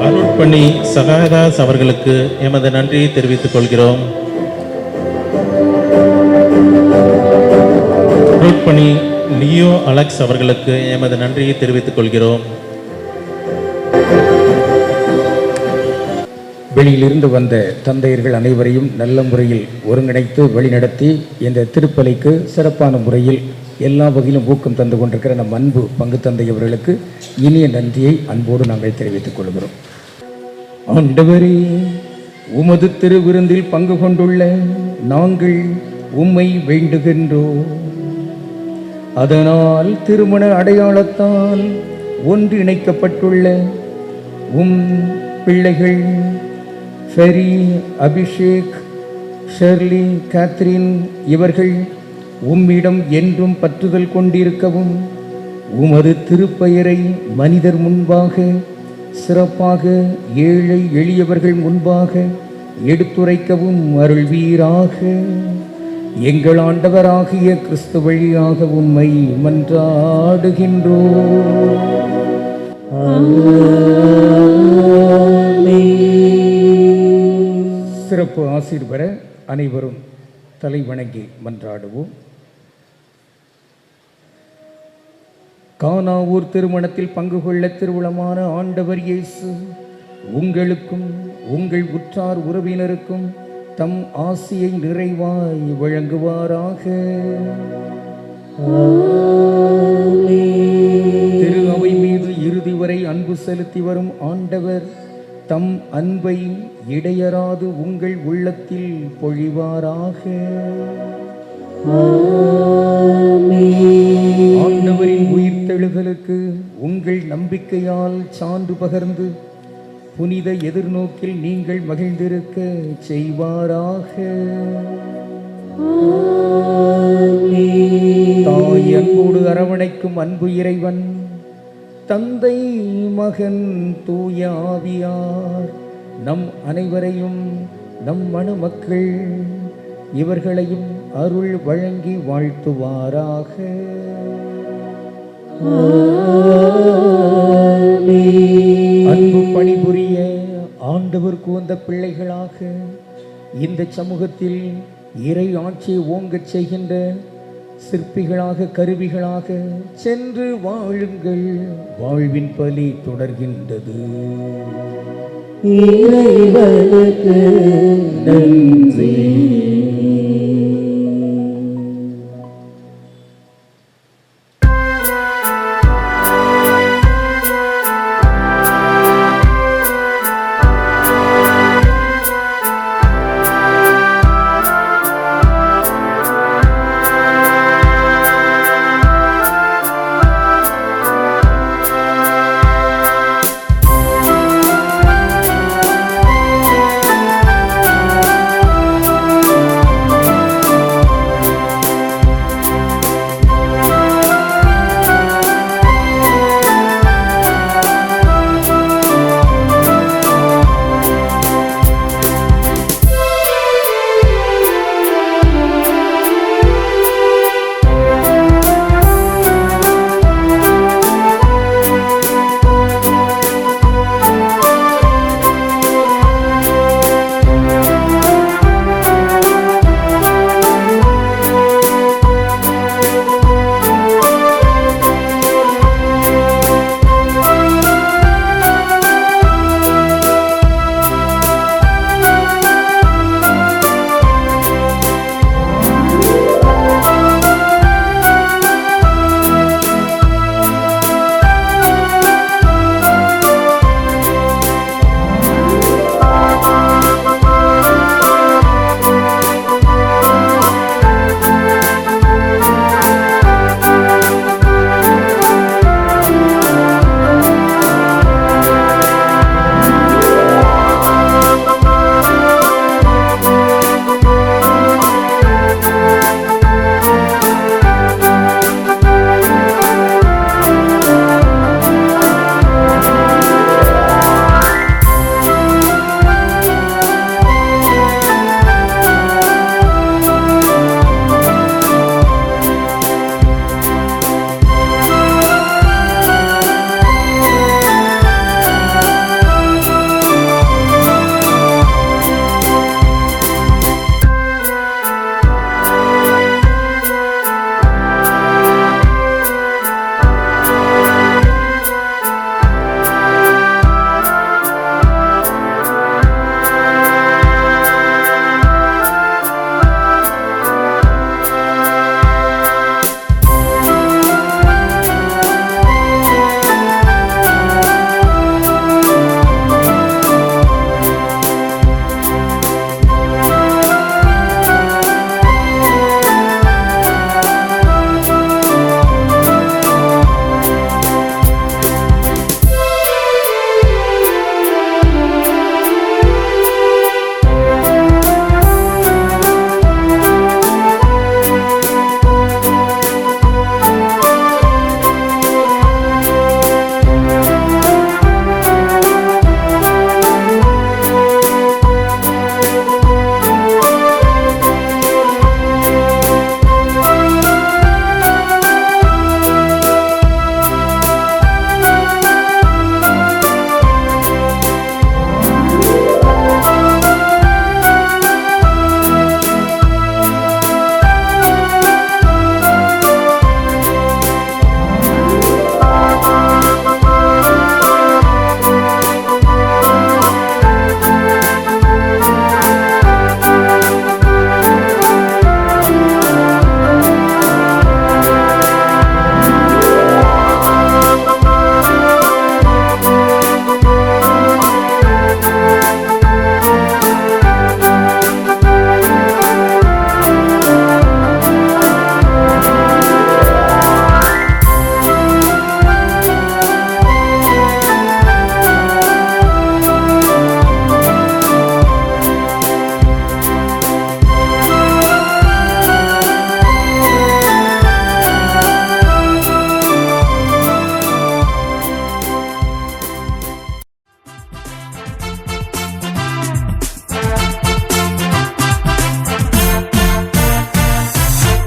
அருட்பணி சகாயதாஸ் அவர்களுக்கு எமது நன்றியை தெரிவித்துக் கொள்கிறோம். அருட்பணி லியோ அலெக்ஸ் அவர்களுக்கு எமது நன்றியை தெரிவித்துக் கொள்கிறோம். வெளியிலிருந்து வந்த தந்தையர்கள் அனைவரையும் நல்ல முறையில் ஒருங்கிணைத்து வழிநடத்தி இந்த திருப்பலிக்கு சிறப்பான முறையில் எல்லா வகையிலும் ஊக்கம் தந்து கொண்டிருக்கிற நம் அன்பு பங்கு தந்தை அவர்களுக்கு இனிய நன்றியை அன்போடு நாங்கள் தெரிவித்துக் கொள்கிறோம். ஆண்டவரே, உமது திருவிருந்தில் பங்கு கொண்டுள்ள நாங்கள் உம்மை வேண்டுகின்றோம். அதனால் திருமண அடையாளத்தால் ஒன்றிணைக்கப்பட்டுள்ள உம் பிள்ளைகள் ஃபெரி, அபிஷேக், ஷெர்லி, கேத்ரின் இவர்கள் உம்மிடம் என்றும் பற்றுதல் கொண்டிருக்கவும், உமது திருப்பெயரை மனிதர் முன்பாக சிறப்பாக ஏழை எளியவர்கள் முன்பாக எடுத்துரைக்கவும் அருள்வீராக. எங்கள் ஆண்டவராகிய கிறிஸ்து வழியாக உம்மை மன்றாடுகின்றோம். சிறப்பு ஆசீர் பெற அனைவரும் தலை வணங்கி மன்றாடுவோம். கானாவூர் திருமணத்தில் பங்கு கொள்ள திருவுளமான ஆண்டவர் இயேசு உங்களுக்கும் உங்கள் உற்றார் உறவினருக்கும் தம் ஆசியை நிறைவாய் வழங்குவாராக. திரு அவை மீது இறுதி வரை அன்பு செலுத்தி வரும் ஆண்டவர் தம் அன்பை இடையராது உங்கள் உள்ளத்தில் பொழிவாராக. ஆண்டவரின் உயிர்த்தெழுதலுக்கு உங்கள் நம்பிக்கையால் சான்று பகர்ந்து புனித எதிர்நோக்கில் நீங்கள் மகிழ்ந்திருக்க செய்வாராக. தாய் அன்போடு அரவணைக்கும் அன்பு இறைவன் தந்தை, மகன், தூய ஆவியார் நம் அனைவரையும், நம் மணமக்கள் இவர்களையும் அருள் வழங்கி வாழ்த்துவாராக. அன்பு பணிபுரிய ஆண்டவர் கூர்ந்த பிள்ளைகளாக இந்த சமூகத்தில் இறை ஆட்சியை ஓங்கச் செய்கின்ற சிற்பிகளாக, கருவிகளாக சென்று வாழுங்கள். வாழ்வின் பலி தொடர்கின்றது. இறைவனுக்கு நன்றி.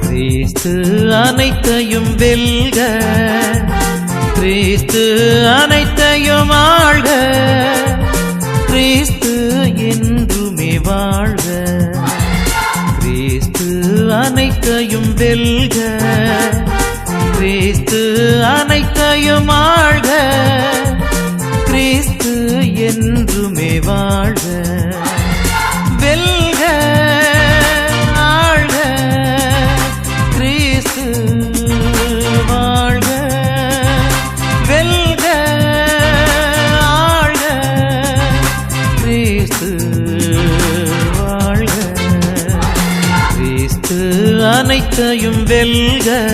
கிறிஸ்து அனைத்தையும் வெல்க, கிறிஸ்து அனைத்தையும் ஆள்க, கிறிஸ்து என்றுமே வாழ்க. கிறிஸ்து அனைத்தையும் வெல்க, கிறிஸ்து அனைத்தையும் ஆள்க, கிறிஸ்து என்றுமே வாழ்க. வெல்க ஆழ்க கிறிஸ்து வாழ்க. வெல்க ஆழ்க கிறிஸ்து வாழ்க. கிறிஸ்து அனைத்தையும் வெல்க.